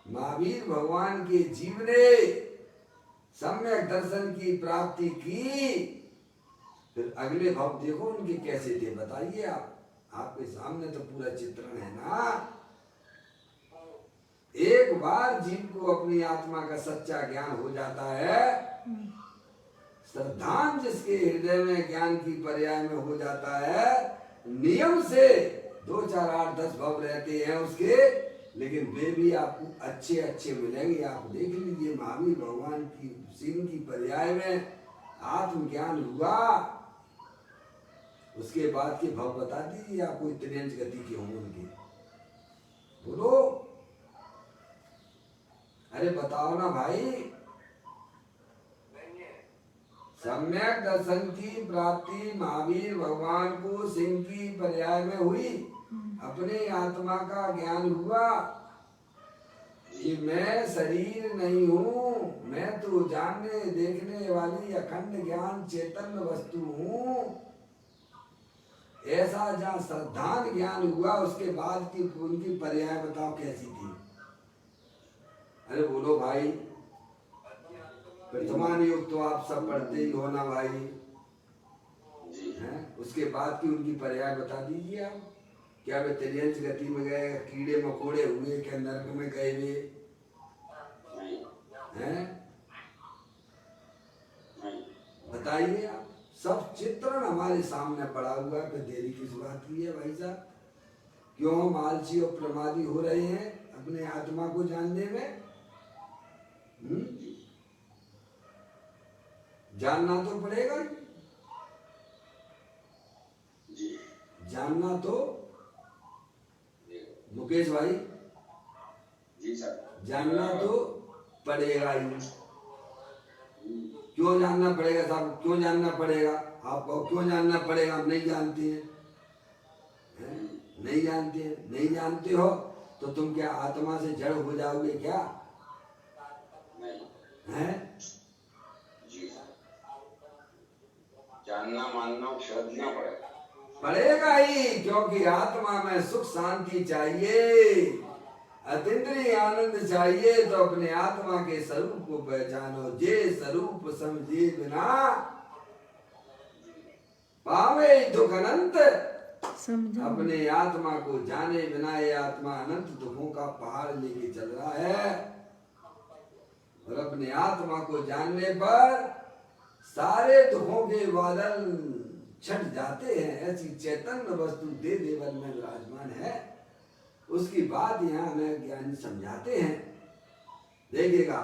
महावीर भगवान के जीव ने सम्यक दर्शन की प्राप्ति की, फिर अगले भाव देखो उनके कैसे थे, बताइए आप। आपके सामने तो पूरा चित्रण है ना। एक बार जीव को अपनी आत्मा का सच्चा ज्ञान हो जाता है, श्रद्धान जिसके हृदय में ज्ञान की पर्याय में हो जाता है, नियम से 2, 4, 8, 10 भव रहते हैं उसके, लेकिन वे भी आपको अच्छे अच्छे मिलेंगे। आप देख लीजिए, महावीर भगवान की सिंह की पर्याय में आत्मज्ञान हुआ, उसके बाद के भाव बता दीजिए आपको त्रियंच गति के होंगे उनके, बोलो। अरे बताओ ना भाई। सम्यक दर्शन की प्राप्ति महावीर भगवान को सिंह की पर्याय में हुई, अपने आत्मा का ज्ञान हुआ कि मैं शरीर नहीं हूँ, मैं तो जानने देखने वाली अखंड ज्ञान चैतन्य वस्तु हूँ। ऐसा जहाँ श्रद्धान ज्ञान हुआ, उसके बाद की उनकी पर्याय बताओ कैसी थी? अरे बोलो भाई। प्रथमान योग तो आप सब पढ़ते ही हो ना भाई, हैं? उसके बाद की उनकी पर्याय बता दीजिए आप। क्या वे त्रियंश गति में गए, कीड़े मकोड़े हुए, क्या नरक में गए वे नहीं हैं? नहीं बताइए आप। सब चित्रण हमारे सामने पड़ा हुआ है, फिर देरी किस बात की है भाई साहब? क्यों हम आलसी और प्रमादी हो रहे हैं अपने आत्मा को जानने में? जानना तो पड़ेगा ही। जी जानना तो जी मुकेश भाई, जी सर। जानना तो पड़ेगा ही। क्यों जानना पड़ेगा साहब? क्यों जानना पड़ेगा? आपको क्यों जानना पड़ेगा? हम नहीं जानते हैं, नहीं जानते हैं। नहीं जानते हो तो तुम क्या आत्मा से जड़ हो जाओगे क्या? नहीं हैं? जी जानना मानना समझना पड़ेगा। पड़ेगा ही, क्योंकि आत्मा में सुख शांति चाहिए, अतीन्द्रिय आनंद चाहिए। तो अपने आत्मा के स्वरूप को पहचानो। जे स्वरूप समझे बिना पावे दुख अनंत। समझो। अपने आत्मा को जाने बिना ये आत्मा अनंत दुखों का पहाड़ लेके चल रहा है। और अपने आत्मा को जानने पर सारे दुखों के बादल छट जाते हैं। ऐसी चैतन्य वस्तु दे देवल में विराजमान है। उसकी बात यहाँ हमें ज्ञानी समझाते हैं। देखिएगा,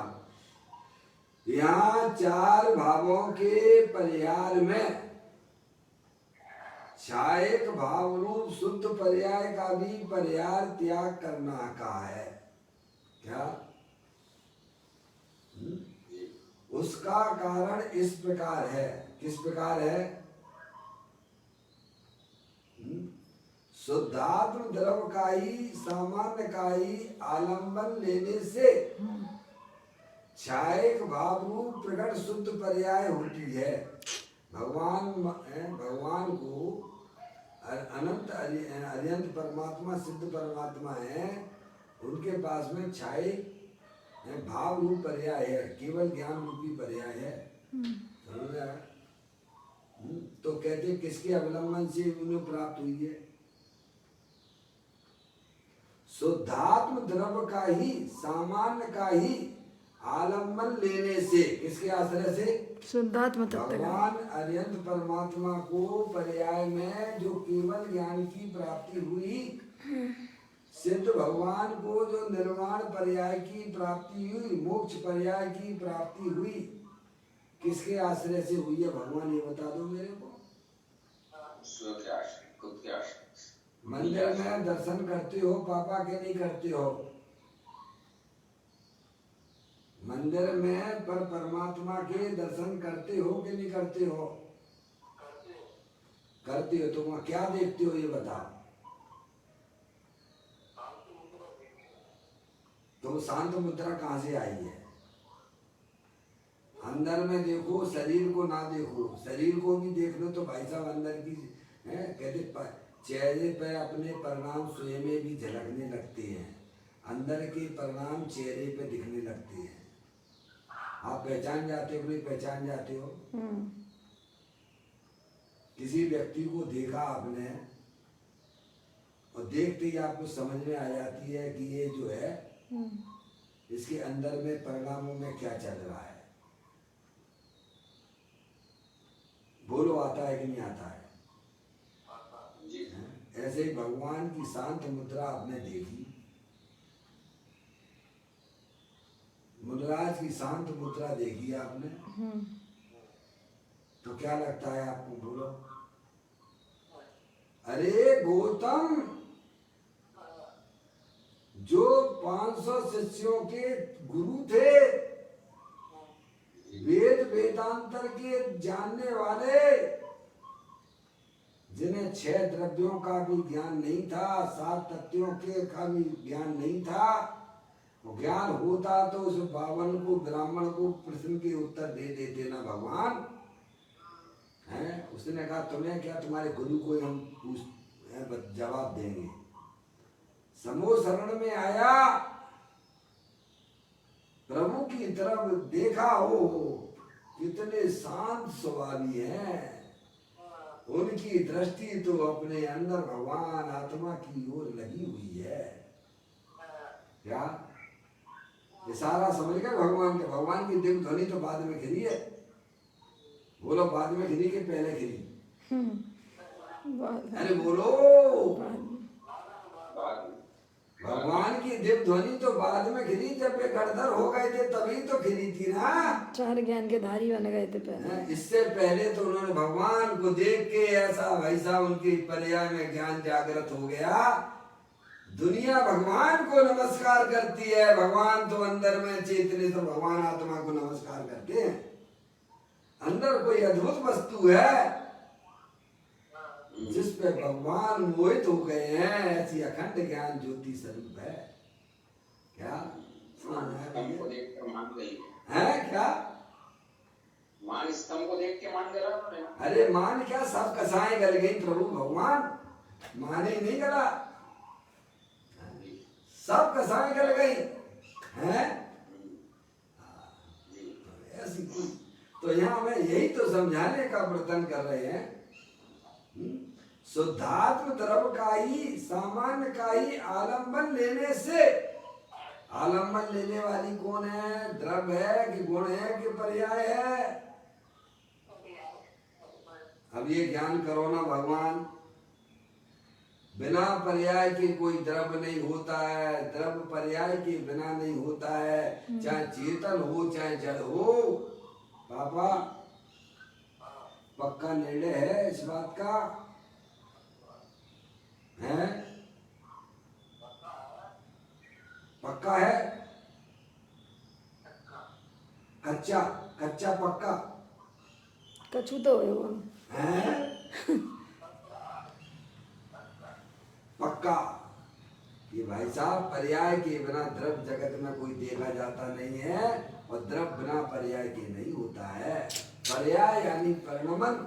यहाँ चार भावों के परिहार में छायक भाव रूप शुद्ध पर्याय का भी परिहार त्याग करना का है। क्या? उसका कारण इस प्रकार है। किस प्रकार है? शुद्धात्म द्रव का ही सामान्य का ही आलंबन लेने से छायक भाव रूप प्रकट शुद्ध पर्याय होती है। भगवान को अनंत अरियंत परमात्मा सिद्ध परमात्मा है। उनके पास में छायक भाव रूप पर्याय है, केवल ज्ञान रूपी पर्याय है। समझ रहे हैं? तो कहते किसके अवलंबन से उन्हें प्राप्त हुई है? शुद्धात्म द्रव्य का ही सामान्य का ही आलम्बन लेने से, किसके आश्रय से? शुद्धात्म तत्व का। भगवान अरिहंत परमात्मा को पर्याय में जो केवल ज्ञान की प्राप्ति हुई, सिद्ध भगवान को जो निर्वाण पर्याय की प्राप्ति हुई, मोक्ष पर्याय की प्राप्ति हुई, किसके आश्रय से हुई है भगवान ये बता दो मेरे को। ईश्वर के आश्रय, खुद के आश्रय। मंदिर में दर्शन करते हो पापा के नहीं करते हो? मंदिर में पर परमात्मा के दर्शन करते हो कि नहीं करते हो? करते हो। तो वहां क्या देखते हो ये बताओ। तो शांत मुद्रा कहाँ से आई है? अंदर में देखो, शरीर को ना देखो। शरीर को भी देख लो तो भाई साहब अंदर की है, कहते चेहरे पर अपने परिणाम स्वयं में भी झलकने लगते हैं। अंदर के परिणाम चेहरे पे दिखने लगते हैं। आप पहचान जाते हो, नहीं पहचान जाते हो? किसी व्यक्ति को देखा आपने और देखते ही आपको समझ में आ जाती है कि ये जो है इसके अंदर में परिणामों में क्या चल रहा है। बोलो, आता है कि नहीं आता है? ऐसे ही भगवान की शांत मुद्रा आपने देखी, मुद्राज की शांत मुद्रा देखी आपने, तो क्या लगता है आपको? बोलो। अरे गौतम, जो 500 शिष्यों के गुरु थे, वेद वेदांतर के जानने वाले, जिन्हें 6 द्रव्यों का भी ज्ञान नहीं था, 7 तत्वों के का भी ज्ञान नहीं था, वो ज्ञान होता तो उस बावन को ब्राह्मण को प्रश्न के उत्तर दे देते ना भगवान है। उसने कहा तुम्हें क्या, तुम्हारे गुरु को हम जवाब देंगे। समूह शरण में आया, प्रभु की तरफ देखा, हो कितने शांत स्वभावी हैं। उनकी दृष्टि तो अपने अंदर भगवान आत्मा की ओर लगी हुई है। क्या ये सारा समझ गए? भगवान की दिव्य ध्वनि तो बाद में खिली है। बोलो बाद में खिली के पहले खिली? अरे बोलो। भगवान की दिव्य ध्वनि तो बाद में खिली, जब वे गड़धर हो गए थे तभी तो खिली थी ना। 4 ज्ञान के धारी बन गए थे पहले। इससे पहले तो उन्होंने भगवान को देख के ऐसा वैसा उनकी पर्याय में ज्ञान जागृत हो गया। दुनिया भगवान को नमस्कार करती है, भगवान तो अंदर में चेतने तो भगवान आत्मा को नमस्कार करते हैं। अंदर कोई अद्भुत वस्तु है जिस पे भगवान मोहित हो गए हैं, ऐसी अखंड ज्ञान ज्योति स्वरूप है। क्या स्तंभ को देख कर मान गई है? क्या मान स्तंभ को देख के मान गया? अरे मान क्या, सब कसाएं गल गई प्रभु भगवान, माने नहीं गला, सब कसाएं गल गई हैं। ऐसी कुछ तो यहाँ मैं यही तो समझाने का प्रयत्न कर रहे हैं। शुद्धात्म द्रव्य का ही, सामान्य का ही आलम्बन लेने से, आलम्बन लेने वाली कौन है? द्रव्य है कि गुण है कि पर्याय है? अब ये ज्ञान करो ना भगवान, बिना पर्याय के कोई द्रव्य नहीं होता है, द्रव्य पर्याय के बिना नहीं होता है, चाहे चेतन हो चाहे जड़ हो। पापा पक्का निर्णय है इस बात का? है पक्का है? कच्चा कच्चा पक्का? कछु तो है वो है पक्का। ये भाई साहब पर्याय के बिना द्रव्य जगत में कोई देखा जाता नहीं है, और द्रव्य बिना पर्याय के नहीं होता है। पर्याय यानी परिणमन।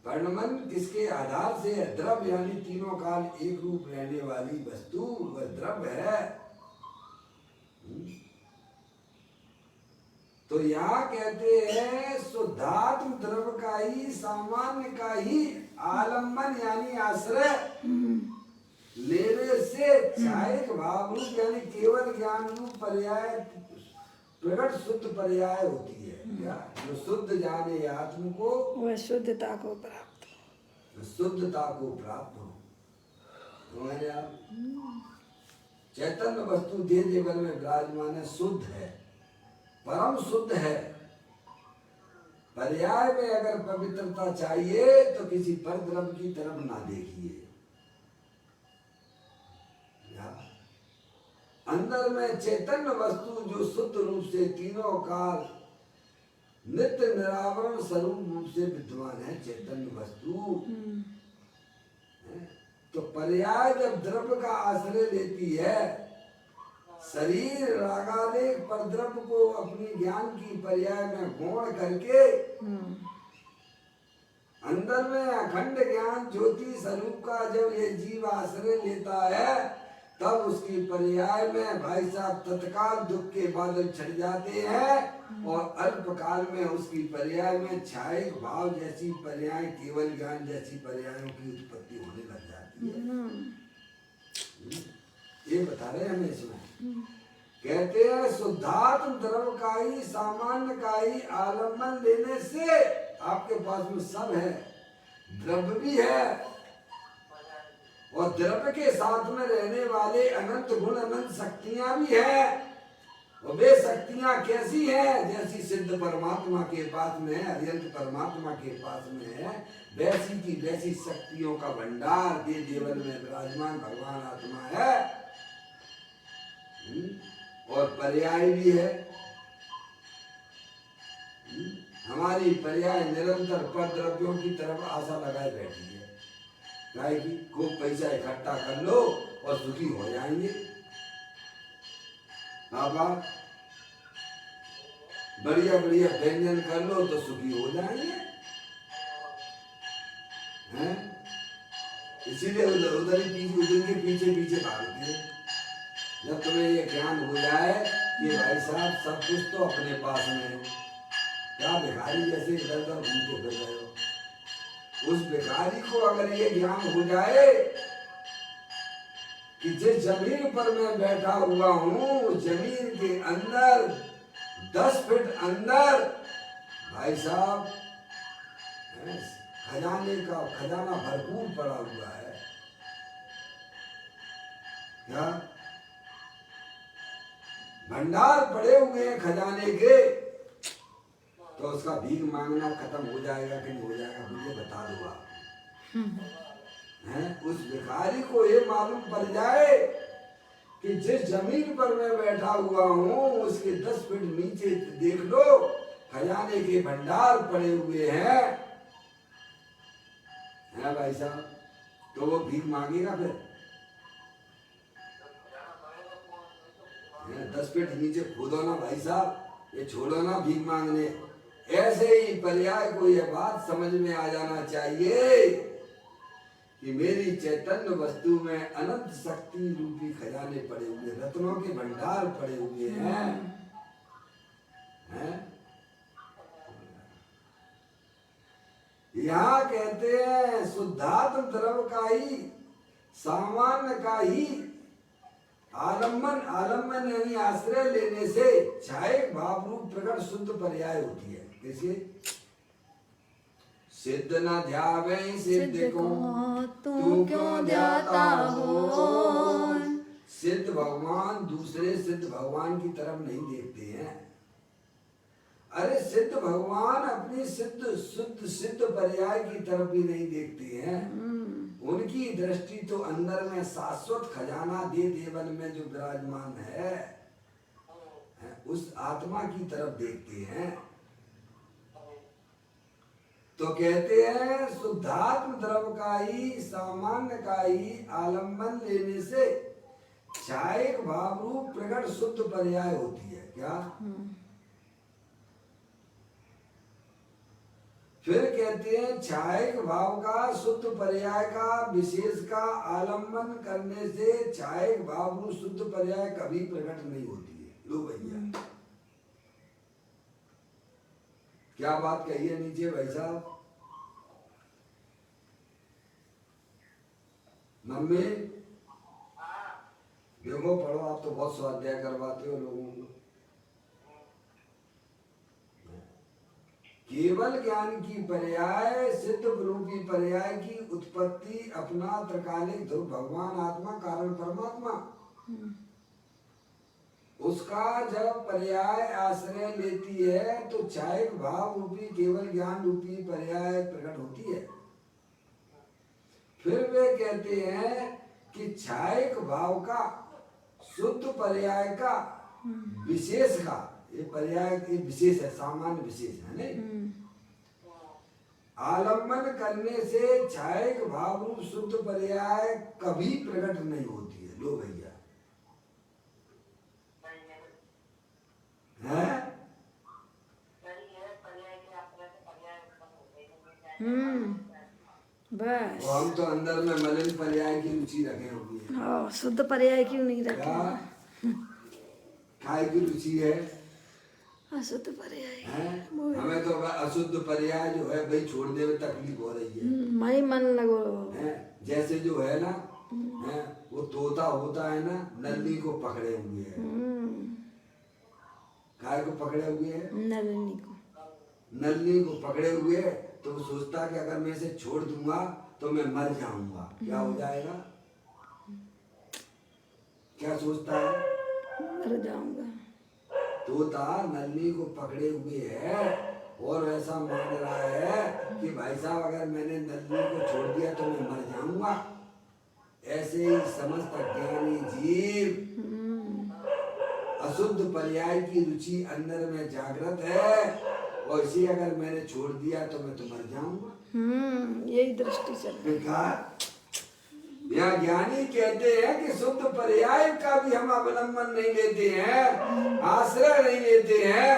परिणमन किसके आधार से है? द्रव्य यानी तीनों काल एक रूप रहने वाली वस्तु, वह द्रव्य है। तो यहाँ कहते हैं शुद्धात्म द्रव्य का ही, सामान्य का ही आलम्बन यानी आश्रय लेने से छायक भाव रूप यानी केवल ज्ञान रूप पर्याय, प्रकट शुद्ध पर्याय होती है। क्या? जो शुद्ध जाने आत्म को, वह शुद्धता को प्राप्त, शुद्धता को प्राप्त हो। तुम्हारे आप चैतन्य वस्तु देह जीवन में विराजमान है, शुद्ध है, परम शुद्ध है। पर्याय में अगर पवित्रता चाहिए तो किसी पर द्रव्य की तरफ ना देखिए। अंदर में चैतन्य वस्तु जो शुद्ध रूप से तीनों काल नित्य निरावरण स्वरूप रूप से विद्यमान है, चैतन्य वस्तु। तो पर्याय जब द्रव्य का आश्रय लेती है, शरीर रागादेश पर द्रव्य को अपनी ज्ञान की पर्याय में गौण करके अंदर में अखंड ज्ञान ज्योति स्वरूप का जब ये जीव आश्रय लेता है, तब उसकी पर्याय में भाई साहब तत्काल दुख के बादल छट जाते हैं, और अल्प काल में उसकी पर्याय में छायक भाव जैसी पर्याय, केवल ज्ञान जैसी पर्यायों की उत्पत्ति होने लग जाती है। ये बता रहे हैं हमें इसमें। कहते हैं शुद्धात्म द्रव्य का ही, सामान्य का ही आलम्बन लेने से आपके पास में सब है, द्रव्य भी है और द्रव्य के साथ में रहने वाले अनंत गुण, अनंत शक्तियां भी है। और वे शक्तियां कैसी है? जैसी सिद्ध परमात्मा के पास में है, अत्यंत परमात्मा के पास में है, वैसी की वैसी शक्तियों का भंडार दे देवन में विराजमान भगवान आत्मा है। और पर्याय भी है। हमारी पर्याय निरंतर पर द्रव्यों की तरफ आशा लगाए बैठी है। गाय की खूब पैसा इकट्ठा कर लो और सुखी हो जाएंगे। बाबा बढ़िया बढ़िया व्यंजन कर लो तो सुखी हो जाएंगे। हैं? इसीलिए उधर के पीछे पीछे भागते हैं। जब तुम्हें ये ज्ञान हो जाए कि भाई साहब सब कुछ तो अपने पास में है, क्या भिखारी जैसे इधर उधर घूमते फिर रहे हो, उस भिखारी को अगर ये ज्ञान हो जाए कि जिस जमीन पर मैं बैठा हुआ हूं उस जमीन के अंदर 10 फीट अंदर भाई साहब खजाने का खजाना भरपूर पड़ा हुआ है। क्या भंडार पड़े हुए हैं खजाने के, तो उसका भीख मांगना खत्म हो जाएगा कि नहीं हो जाएगा मुझे बता दो आप। हैं उस भिखारी को ये मालूम पड़ जाए कि जिस जमीन पर मैं बैठा हुआ हूं उसके 10 फीट नीचे देख लो खजाने के भंडार पड़े हुए हैं भाई साहब, तो वो भीख मांगेगा फिर? 10 फीट नीचे खोदो ना भाई साहब, ये छोड़ो ना भीख मांगने। ऐसे ही पर्याय को यह बात समझ में आ जाना चाहिए कि मेरी चैतन्य वस्तु में अनंत शक्ति रूपी खजाने पड़े हुए, रत्नों के भंडार पड़े हुए हैं। यहाँ कहते हैं शुद्धात्म द्रव्य का ही सामान्य का ही आलम्बन यानी आश्रय लेने से छायक भाव रूप प्रकट शुद्ध पर्याय होती है। कैसे? सिद्ध न ध्यावे सिद्ध को तू क्यों ध्याता हो। सिद्ध भगवान दूसरे सिद्ध भगवान की तरफ नहीं देखते हैं। अरे सिद्ध भगवान अपनी सिद्ध पर्याय की तरफ भी नहीं देखते हैं। उनकी दृष्टि तो अंदर में शाश्वत खजाना दे देवन में जो विराजमान है उस आत्मा की तरफ देखते हैं। तो कहते हैं शुद्धात्म द्रव्य का ही सामान्य का ही आलम्बन लेने से छायक भाव रूप प्रकट शुद्ध पर्याय होती है। क्या? फिर कहते हैं छायक भाव का शुद्ध पर्याय का विशेष का आलम्बन करने से छायक भाव रूप शुद्ध पर्याय कभी प्रकट नहीं होती है। लो भैया क्या बात कही है नीचे भाई साहब? मम्मी देखो पढ़ो, आप तो बहुत स्वाध्याय करवाते हो लोगों को। केवल ज्ञान की पर्याय सिद्ध रूपी पर्याय की उत्पत्ति अपना त्रिकालिक ध्रुव भगवान आत्मा कारण परमात्मा, उसका जब पर्याय आश्रय लेती है तो छायक भाव रूपी केवल ज्ञान रूपी पर्याय प्रकट होती है। फिर वे कहते हैं कि छायक भाव का शुद्ध पर्याय का विशेष का, ये पर्याय ये विशेष है, सामान्य विशेष है नहीं, आलम्बन करने से छायक भाव रूप शुद्ध पर्याय कभी प्रकट नहीं होती है। लो भैया है? बस हम तो अंदर में मलिन पर्याय की रुचि रखे होंगे। हाँ, शुद्ध पर्याय क्यों नहीं रखे? काय की रुचि है? अशुद्ध पर्याय है? हमें तो अशुद्ध पर्याय जो है भाई छोड़ने में तकलीफ हो रही है। मई मन लगो है? जैसे जो है ना है? वो तोता होता है ना, नल्ली को पकड़े हुए है। काय को पकड़े हुए है? नल्ली को पकड़े हुए है। तो वो सोचता कि अगर मैं इसे छोड़ दूंगा तो मैं मर जाऊंगा। क्या हो जाएगा? क्या सोचता है? मर जाऊंगा। तोता नल्ली को पकड़े हुए है और ऐसा मान रहा है कि भाई साहब अगर मैंने नल्ली को छोड़ दिया तो मैं मर जाऊंगा। ऐसे ही समस्त अज्ञानी जीव अशुद्ध पर्याय की रुचि अंदर में जागृत है और इसे अगर मैंने छोड़ दिया तो मैं तो मर जाऊंगा। यही दृष्टि चल रही है। यहाँ ज्ञानी कहते हैं कि शुद्ध पर्याय का भी हम अवलंबन नहीं लेते हैं, आश्रय नहीं लेते हैं,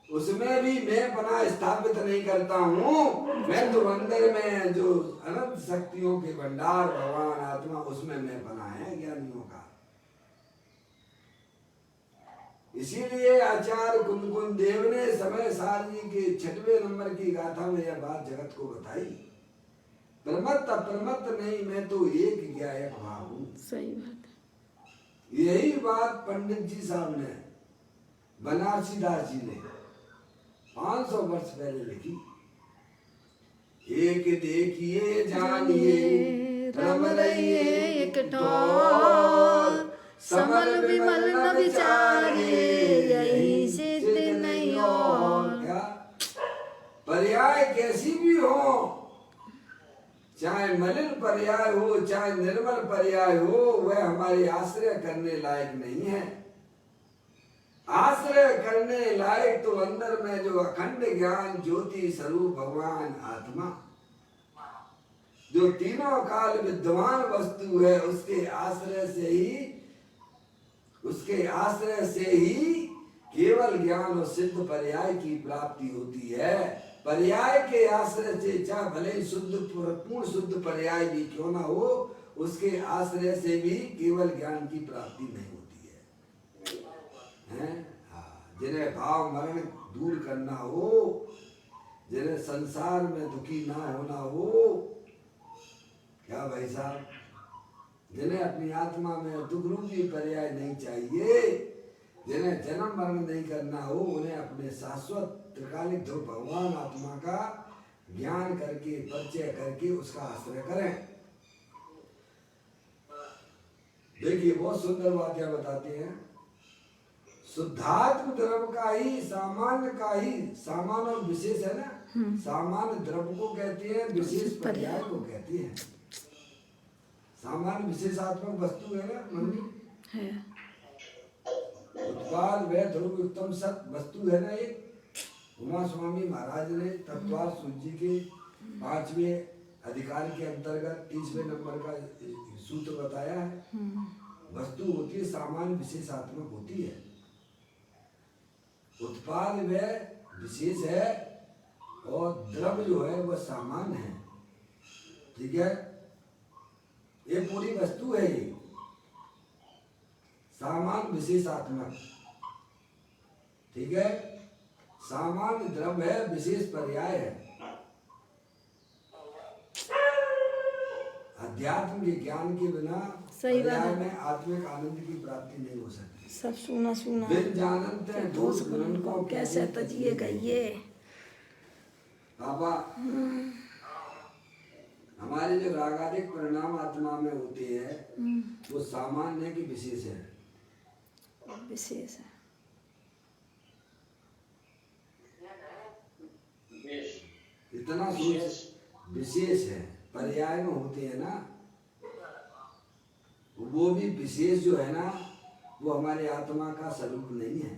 उसमें भी मैं पना स्थापित नहीं करता हूँ। मैं तो अंदर में जो अनंत शक्तियों के भंडार भगवान आत्मा उसमें मैं बना है ज्ञानियों का। इसीलिए आचार्य कुंदकुंद देव ने समय सार जी के 6वें नंबर की गाथा में यह बात जगत को बताई प्रमत्त अप्रमत्त नहीं, मैं तो एक ज्ञायक भाव हूँ। सही बात है। यही बात पंडित जी साहब ने, बनारसी दास जी ने 500 वर्ष पहले लिखी। एक देखिए जानिए रम रहिए एक टोर, समल विमल न विचारिए यही सिद्ध नहीं और। क्या पर्याय कैसी भी हो, चाहे मलिन पर्याय हो चाहे निर्मल पर्याय हो, वह हमारे आश्रय करने लायक नहीं है। आश्रय करने लायक तो अंदर में जो अखंड ज्ञान ज्योति स्वरूप भगवान आत्मा, जो तीनों काल विद्वान वस्तु है, उसके आश्रय से ही केवल ज्ञान और सिद्ध पर्याय की प्राप्ति होती है। पर्याय के आश्रय से, चाहे भले ही पूर्ण शुद्ध पर्याय भी क्यों ना हो, उसके आश्रय से भी केवल ज्ञान की प्राप्ति नहीं होती है। हाँ, जिन्हें भाव मरण दूर करना हो, जिन्हें संसार में दुखी ना होना हो, क्या भाई साहब, जिन्हें अपनी आत्मा में दुख रूपी पर्याय नहीं चाहिए, जिन्हें जन्म मरण नहीं करना हो, उन्हें अपने शाश्वत त्रिकालिक ध्रुव भगवान आत्मा का ज्ञान करके, परिचय करके उसका आश्रय करें। देखिए बहुत सुंदर वाक्य बताते हैं। शुद्धात्म द्रव्य का ही, सामान्य का ही, सामान्य और विशेष है ना, सामान्य द्रव्य को कहते हैं, विशेष पर्याय को कहते हैं। सामान्य विशेषात्मक वस्तु है ना मम्मी, है उत्पाद वह ध्रुव उत्तम सत वस्तु है ना। एक उमा स्वामी महाराज ने तत्वार सूची के 5वें अधिकार के अंतर्गत 30वें नंबर का सूत्र बताया है। वस्तु होती है सामान्य विशेषात्मक होती है, उत्पाद वह विशेष है और द्रव्य जो है वह सामान्य है। ठीक है, ये पूरी वस्तु है, ये सामान्य विशेषात्मक। ठीक है, सामान्य द्रव्य है, विशेष पर्याय है। अध्यात्म के ज्ञान के बिना सही बात पर्याय है। में आत्मिक आनंद की प्राप्ति नहीं हो सकती। सब सुना सुना बिन जानत है दोष गुण को कैसे तजिए गइए। पापा, हमारे जो रागादिक परिणाम आत्मा में होते हैं वो सामान्य है कि विशेष है? विशेष है। इतना सोच, विशेष है। पर्याय में होते हैं ना, वो भी विशेष जो है ना, वो हमारे आत्मा का स्वरूप नहीं है।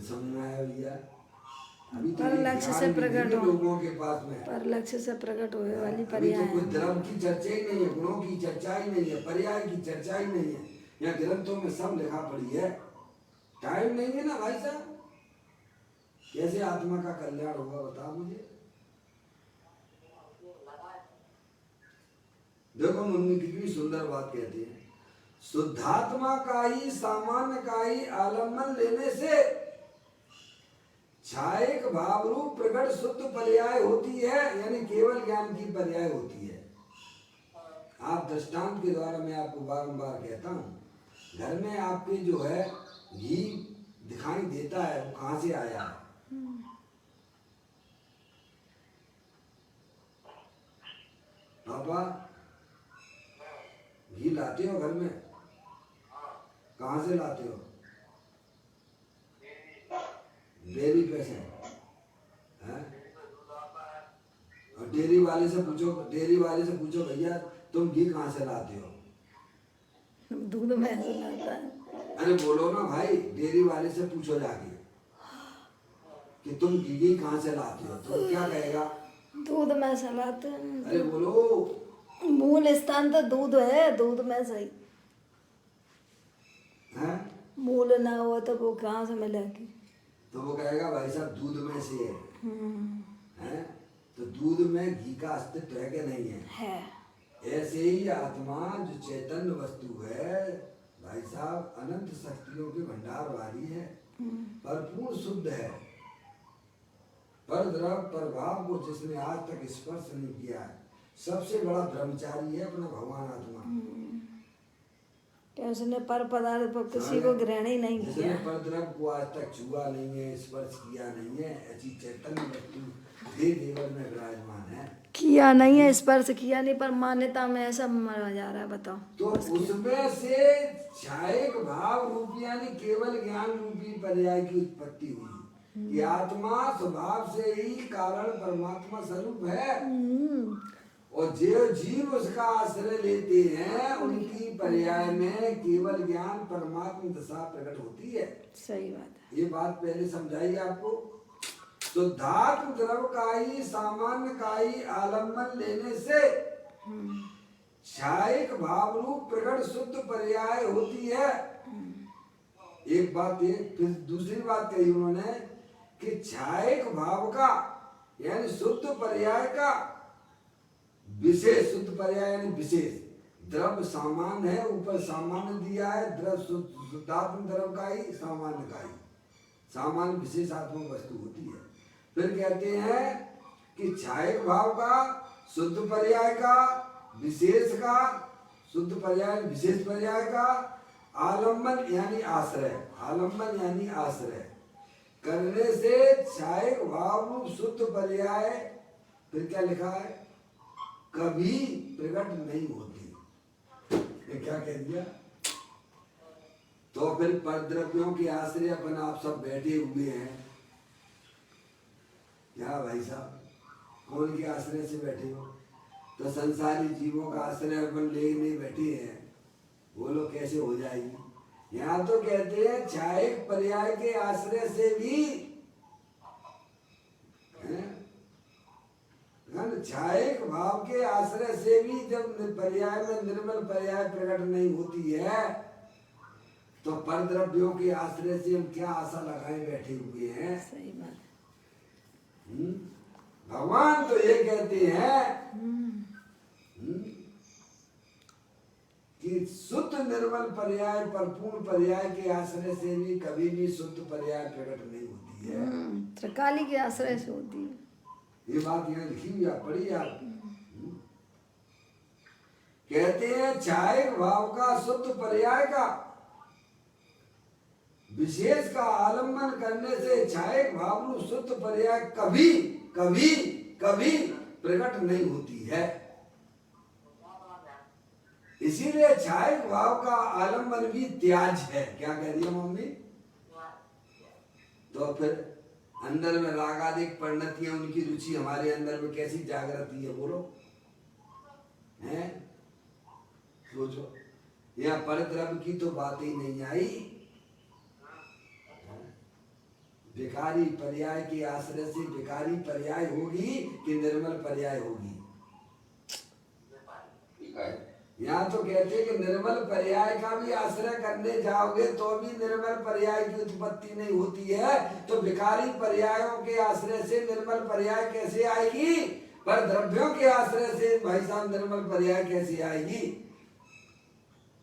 समझ में आया भैया? अभी तो पर लक्ष्य से प्रकट हो, लोगों के पास में पर लक्ष्य से प्रकट होने वाली अभी पर्याय तो कोई धर्म की चर्चा ही नहीं है, गुणों की चर्चा ही नहीं है, पर्याय की चर्चा ही नहीं है। यहाँ ग्रंथों में सब लिखा पड़ी है। टाइम नहीं है ना भाई साहब, कैसे आत्मा का कल्याण होगा बताओ मुझे। देखो मम्मी कितनी सुंदर बात कहती है, शुद्धात्मा का ही, सामान्य का ही आलम्बन लेने से छायक भाव रूप प्रकट शुद्ध पर्याय होती है, यानी केवल ज्ञान की पर्याय होती है। आप दृष्टांत के द्वारा मैं आपको बारंबार कहता हूँ, घर में आपके जो है घी दिखाई देता है, वो कहाँ से आया है? पापा, घी लाते हो घर में? कहाँ से लाते हो? डेयरी पे से हैं? और डेयरी वाले से पूछो भैया तुम घी कहाँ से लाते हो? दूध में से लाता है। अरे बोलो ना भाई, डेयरी वाले से पूछो जाके कि तुम घी कहाँ से लाते हो, तो क्या कहेगा? दूध में से लाते हैं। अरे बोलो। मूल स्थान तो दूध है, दूध में से ही। हैं? मूल ना हो तो वो कहाँ से मिलेगी? तो वो कहेगा भाई साहब दूध में से है। हैं? तो दूध में घी का अस्तित्व है कि नहीं है? ऐसे ही आत्मा जो चैतन्य वस्तु है भाई साहब, अनंत शक्तियों के भंडार वाली है, परिपूर्ण शुद्ध है। पर द्रव प्रभाव को जिसने आज तक स्पर्श नहीं किया है, सबसे बड़ा ब्रह्मचारी है अपना भगवान आत्मा। क्या उसने पर पदार्थ पर किसी को ग्रहण ही नहीं जिसने किया। पर द्रव को आज तक छुआ नहीं है, स्पर्श किया नहीं है, ऐसी चैतन्य वस्तु देह देवर में विराजमान है। किया नहीं है, स्पर्श किया नहीं, पर मान्यता में ऐसा मरा जा रहा है। बताओ। तो उसमें से छायक भाव रूपी यानी केवल ज्ञान रूपी पर्याय की उत्पत्ति हुई कि आत्मा स्वभाव से ही कारण परमात्मा स्वरूप है, और जो जीव उसका आश्रय लेते हैं उनकी पर्याय में केवल ज्ञान परमात्मा दशा प्रकट होती है। सही बात है। ये बात पहले समझाई आपको। तो धातु द्रव का ही सामान्य का ही आलम्बन लेने से छायक भाव रूप प्रकट शुद्ध पर्याय होती है। एक बात ये, फिर दूसरी बात कही उन्होंने कि छायक भाव का यानी शुद्ध पर्याय का विशेष, शुद्ध पर्याय यानी विशेष, द्रव्य सामान्य है, ऊपर सामान्य दिया है, द्रव्य शुद्धात्म द्रव का ही सामान्य का ही, सामान्य विशेषात्मक वस्तु होती है। फिर कहते हैं कि छायक भाव का, शुद्ध पर्याय का, विशेष का, शुद्ध पर्याय विशेष पर्याय का आलम्बन यानी आश्रय, आलम्बन यानी आश्रय करने से छायक भाव रूप शुद्ध पर्याय, फिर क्या लिखा है, कभी प्रकट नहीं होती। ये क्या कह दिया। तो फिर परद्रव्यों के आश्रय अपन आप सब बैठे हुए हैं, क्या भाई साहब, कौन के आश्रय से बैठे हो? तो संसारी जीवों का आश्रय अपन लेने बैठे हैं, बोलो कैसे हो जाएगी। यहाँ तो कहते हैं छायक पर्याय के आश्रय से भी, छायक भाव के आश्रय से भी जब पर्याय में निर्मल पर्याय प्रकट नहीं होती है, तो परद्रव्यों के आश्रय से हम क्या आशा लगाए बैठे हुए हैं। सही बात है। भगवान तो ये कहते हैं कि शुद्ध निर्मल पर्याय पर पूर्ण पर्याय के आश्रय से भी कभी भी शुद्ध पर्याय प्रकट नहीं होती है। त्रिकाली के आश्रय से होती है। ये बात यहाँ लिखी हुई आप पढ़िए आप। कहते हैं छायक भाव का, शुद्ध पर्याय का, विशेष का आलम्बन करने से छायक भाव रूप शुद्ध पर्याय कभी कभी कभी प्रकट नहीं होती है। इसीलिए छायक भाव का आलम्बन भी त्याज है। क्या कह रही है मम्मी? तो फिर अंदर में रागादिक परिणतियां, उनकी रुचि हमारे अंदर में कैसी जागृति है, बोलो हैं? सोचो, यहाँ परद्रव्य की तो बात ही नहीं आई। विकारी पर्याय के आश्रय से विकारी पर्याय होगी कि निर्मल पर्याय होगी? यहाँ तो कहते हैं कि निर्मल पर्याय का भी आश्रय करने जाओगे तो भी निर्मल पर्याय की उत्पत्ति नहीं होती है, तो विकारी पर्यायों के आश्रय से निर्मल पर्याय कैसे आएगी? पर द्रव्यों के आश्रय से भाई साहब निर्मल पर्याय कैसे आएगी?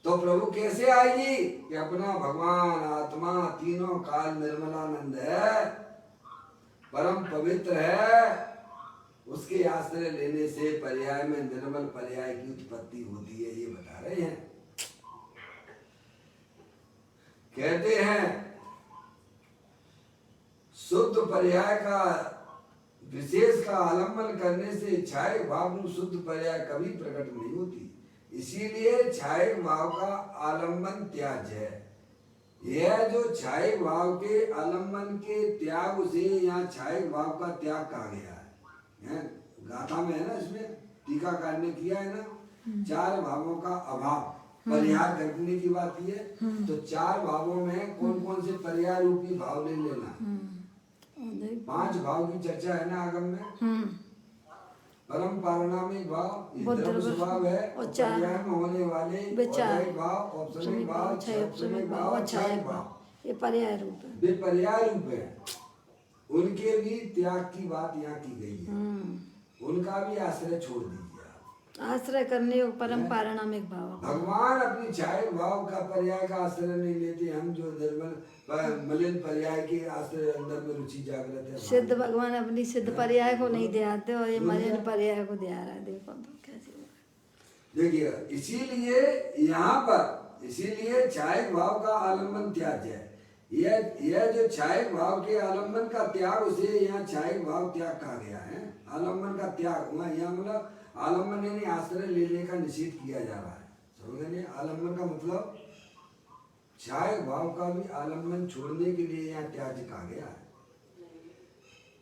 तो प्रभु कैसे आएगी कि अपना भगवान आत्मा तीनों काल निर्मलानंद है, परम पवित्र है, उसके आश्रय लेने से पर्याय में निर्मल पर्याय की उत्पत्ति होती है। ये बता रहे हैं। कहते हैं शुद्ध पर्याय का, विशेष का आलम्बन करने से छायक भाव में शुद्ध पर्याय कभी प्रकट नहीं होती। इसीलिए छायक भाव का आलम्बन त्याज है। यह जो छायक भाव के आलम्बन के त्याग से यहाँ छायक भाव का त्याग कहा गया है। गाथा में है ना, इसमें टीकाकार ने किया है ना, चार भावों का अभाव परिहार करने की बात है। तो चार भावों में कौन कौन से पर्याय रूपी भाव ले लेना। 5 भाव की चर्चा है ना आगम में। परम पारिणामिक भाव द्रव्य स्वभाव है, और पर्याय में होने वाले औपचारिक भाव, औपचारिक भाव, औपचारिक भाव और छायक भाव, ये पर्याय रूप है। वे पर्याय रूप है। उनके भी त्याग की बात यहाँ की गई है। उनका भी आश्रय छोड़ दीजिए आप। आश्रय करने योग परम पारिणामिक भाव। भगवान अपनी छाया भाव का पर्याय का आश्रय नहीं लेते। हम जो निर्मल मलिन पर्याय के आश्रय अंदर में रुचि जागृत है। सिद्ध भगवान अपनी सिद्ध पर्याय को नहीं दे आते और ये मलिन पर्याय को दे आ रहा है। देखो तो कैसे देखिए, इसीलिए यहाँ पर इसीलिए छायक भाव का आलम्बन त्याग है। यह जो छायक भाव के आलम्बन का त्याग, उसे यहाँ छायक भाव त्याग कहा गया है। आलम्बन का त्याग वहाँ यहाँ मतलब आलम्बन यानी आश्रय लेने का निषेध किया जा रहा है। समझ गए? आलम्बन का मतलब छायक भाव का भी आलम्बन छोड़ने के लिए यहाँ त्याग कहा गया है।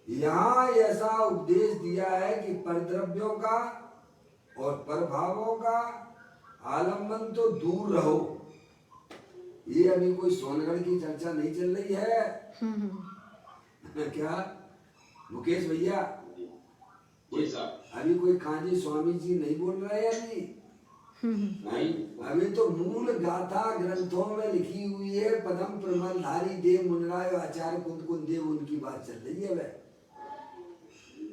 यहाँ ऐसा उपदेश दिया है कि परद्रव्यों का और परभावों का आलम्बन तो दूर रहो। ये अभी कोई सोनगढ़ की चर्चा नहीं चल रही है। क्या मुकेश भैया? जी साहब। अभी कोई कांजी स्वामी जी नहीं बोल रहे हैं अभी? नहीं। अभी तो मूल गाथा ग्रंथों में लिखी हुई है। पदम प्रमलधारी देव मुनराय आचार्य कुंद कुंद देव, उनकी बात चल रही है। वह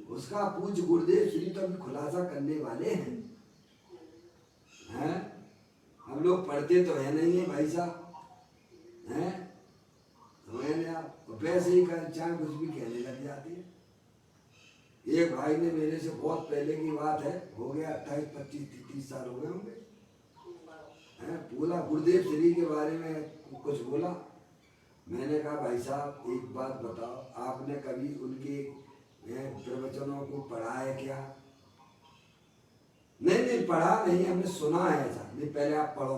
उसका पूज्य गुरुदेव श्री तो अभी खुलासा करने वाले हैं। हम लोग पढ़ते तो है नहीं है भाई साहब, हैं? मैंने आप वैसे ही चाहे कुछ भी कहने लग जाती है। एक भाई ने मेरे से बहुत पहले की बात है, हो गया 28, 25, 30 साल हो गए होंगे, पूरा गुरुदेव श्री के बारे में कुछ बोला। मैंने कहा भाई साहब एक बात बताओ, आपने कभी उनके प्रवचनों को पढ़ा है क्या? नहीं पढ़ा नहीं, हमने सुना है ऐसा। नहीं, पहले आप पढ़ो।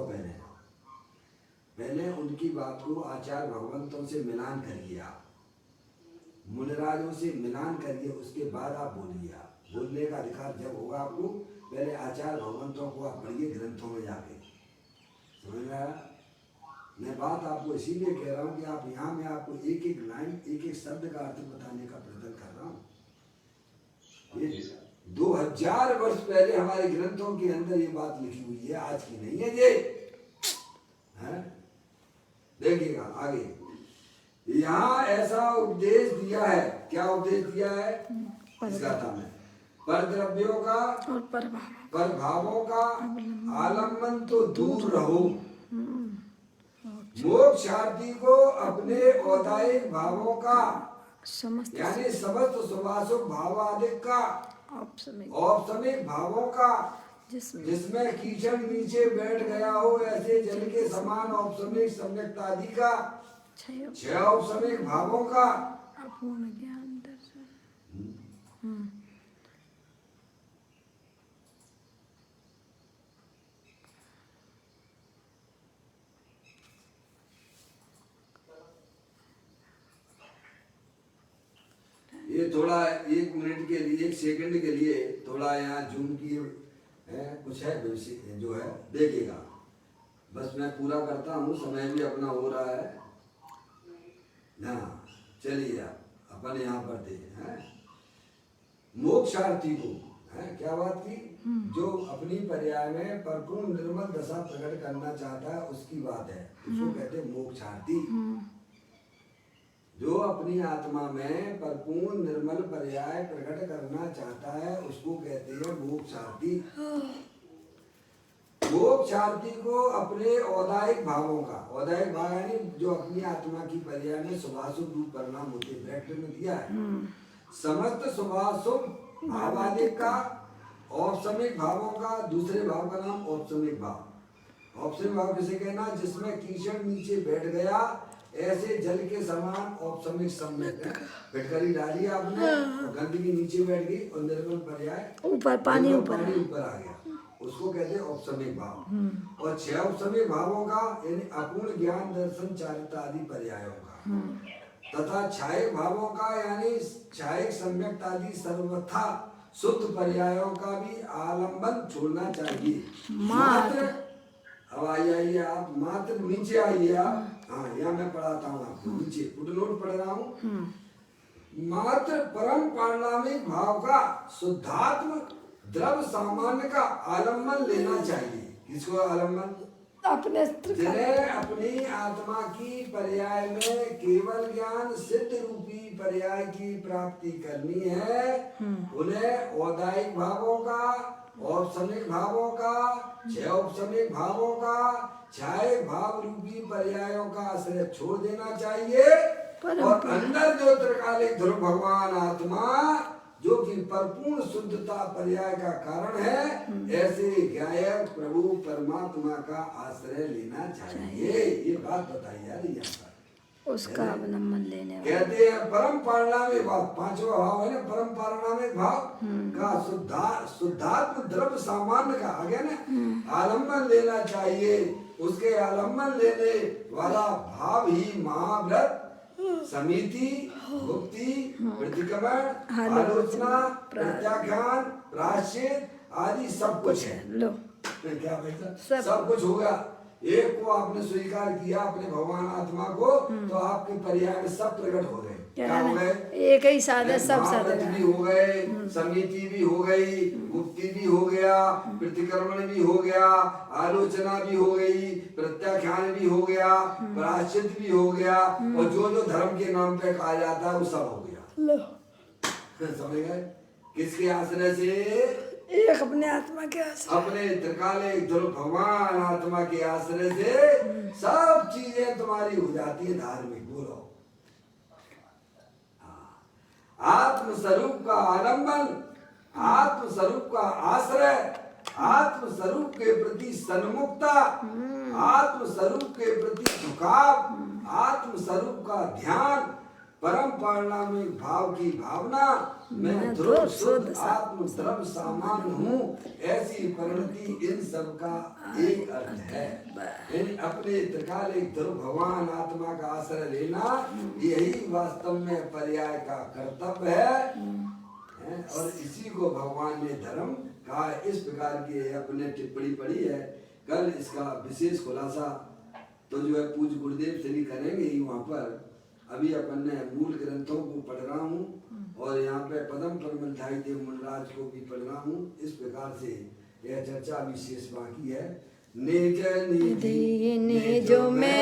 पहले उनकी बात को आचार्य भगवंतों से मिलान करिए, आप मुनिराजों से मिलान करिए, उसके बाद आप बोलिए। आप बोलने का अधिकार जब होगा आपको, पहले आचार्य भगवंतों को आप पढ़िए ग्रंथों में जाके। समझ में आया? मैं बात आपको इसीलिए कह रहा हूँ कि आप यहाँ मैं आपको एक एक लाइन एक एक शब्द का अर्थ बताने का प्रयत्न कर रहा हूँ। ये 2000 वर्ष पहले हमारे ग्रंथों के अंदर ये बात लिखी हुई है, आज की नहीं है ये। देखिएगा आगे, यहाँ ऐसा उपदेश दिया है। क्या उपदेश दिया है इस गाथा में? परद्रव्यों का और परभावों का आलम्बन तो दूर रहो। मोक्षार्थी को अपने औदायिक भावों का यानी समस्त शुभाशुभ भावादिक का औपसमिक भावों का, जिसमें कीचड़ नीचे बैठ गया हो ऐसे जल के समान औपसमिक सम्यक्ता आदि का, 6 औपसमिक भावों का अपूर्ण ज्ञान दर्शन। ये थोड़ा 1 मिनट के लिए 1 सेकंड के लिए थोड़ा यहाँ जूम की कुछ है जो है, देखिएगा। बस मैं पूरा करता हूँ, समय भी अपना हो रहा है। हाँ चलिए आप अपन यहाँ पर थे। मोक्षार्थी को क्या बात की? जो अपनी पर्याय में परिपूर्ण निर्मल दशा प्रकट करना चाहता है उसकी बात है, उसको कहते हैं मोक्षार्थी। जो अपनी आत्मा में परिपूर्ण निर्मल पर्याय प्रकट करना चाहता है उसको कहते हैं मोक्षार्थी। मोक्षार्थी को अपने औदायिक भावों का, औदायिक भाव यानी जो अपनी आत्मा की पर्याय में शुभाशुभ रूप परिणाम होते हैं, ब्रैकेट में दिया है। समस्त शुभाशुभ भावादिक का, औपसमिक भावों का, दूसरे भाव का नाम औपसमिक भाव। औपसमिक भाव किसे कहना? जिसमें कीचड़ नीचे बैठ गया ऐसे जल के समान औपसमिक सम्यक है। फिटकरी डाली आपने, गंदगी नीचे बैठ गई और निर्मल पर्याय ऊपर पानी ऊपर आ गया, उसको कहते हैं औपसमिक भाव। और 6 औपसमिक भावों का यानी अपूर्ण ज्ञान दर्शन चारिता आदि पर्यायों का, तथा छायक भावों का यानी छायक सम्यक आदि सर्वथा शुद्ध पर्यायों का भी आलम्बन छोड़ना चाहिए। मात्र अब आइए आप, मात्र नीचे आइए आप। हाँ यहाँ मैं पढ़ाता हूँ आपको, नीचे फुटनोट पढ़ रहा हूँ। मात्र परम पारिणामिक भाव का शुद्धात्म द्रव्य सामान्य का आलम्बन लेना चाहिए। किसको आलम्बन? अपने जिन्हें अपनी आत्मा की पर्याय में केवल ज्ञान सिद्ध रूपी पर्याय की प्राप्ति करनी है, उन्हें औदायिक भावों का औपसमिक भावों का, 6 औपसमिक भावों का, 6 भाव रूपी पर्यायों का आश्रय छोड़ देना चाहिए और अंदर जो त्रिकालिक ध्रुव भगवान आत्मा जो कि परिपूर्ण शुद्धता पर्याय का कारण है, ऐसे गायक प्रभु परमात्मा का आश्रय लेना चाहिए। ये बात बताई जा रही है। उसका अवलंबन लेने वाला। कहते हैं परम पारिणामिक भाव, 5वां भाव है ना, परम पारिणामिक भाव का शुद्धात्म द्रव्य सामान्य का आ गया ना, आलम्बन लेना चाहिए। उसके आलम्बन लेने वाला भाव ही महाव्रत, समिति, मुक्ति, प्रतिक्रमण, आलोचना, प्रत्याख्यान, प्रायश्चित आदि सब कुछ है। लो क्या भाई सब कुछ होगा। एक को आपने स्वीकार किया अपने भगवान आत्मा को, तो आपके पर्याय में सब प्रकट हो गए। क्या हो गए? एक ही साधे सब साधे भी हो गए, समिति भी हो गई, मुक्ति भी हो गया, प्रतिक्रमण भी हो गया, आलोचना भी हो गई, प्रत्याख्यान भी हो गया, प्रायश्चित भी हो गया, और जो धर्म के नाम पे कहा जाता है वो सब हो गया। समझ गए? किसके आश्रय से? एक अपने आत्मा के आश्रय, अपने त्रिकालिक ध्रुव भगवान आत्मा के आश्रय से सब चीजें तुम्हारी हो जाती है धार्मिक। बोलो आत्म स्वरूप का आलंबन, आत्म स्वरूप का आश्रय, आत्म स्वरूप के प्रति सन्मुखता, आत्म स्वरूप के प्रति झुकाव, आत्म स्वरूप का ध्यान, परम पारिणामिक भाव की भावना, मैं ध्रुव शुद्ध आत्म द्रव्य सामान्य हूँ, ऐसी परिणति इन सब का एक अर्थ है। इन अपने त्रिकालिक ध्रुव भगवान आत्मा का आश्रय लेना यही वास्तव में पर्याय का कर्तव्य है। और इसी को भगवान ने धर्म कहा। इस प्रकार की अपने टिप्पणी पढ़ी है। कल इसका विशेष खुलासा तो जो है पूज्य गुरुदेव श्री करेंगे ही वहाँ पर। अभी अपन ने मूल ग्रंथों को पढ़ रहा हूँ और यहाँ पे पदम परमंथाई देव मुनराज को भी पढ़ रहा हूँ। इस प्रकार से यह चर्चा विशेष बाकी है। निज निधि निज में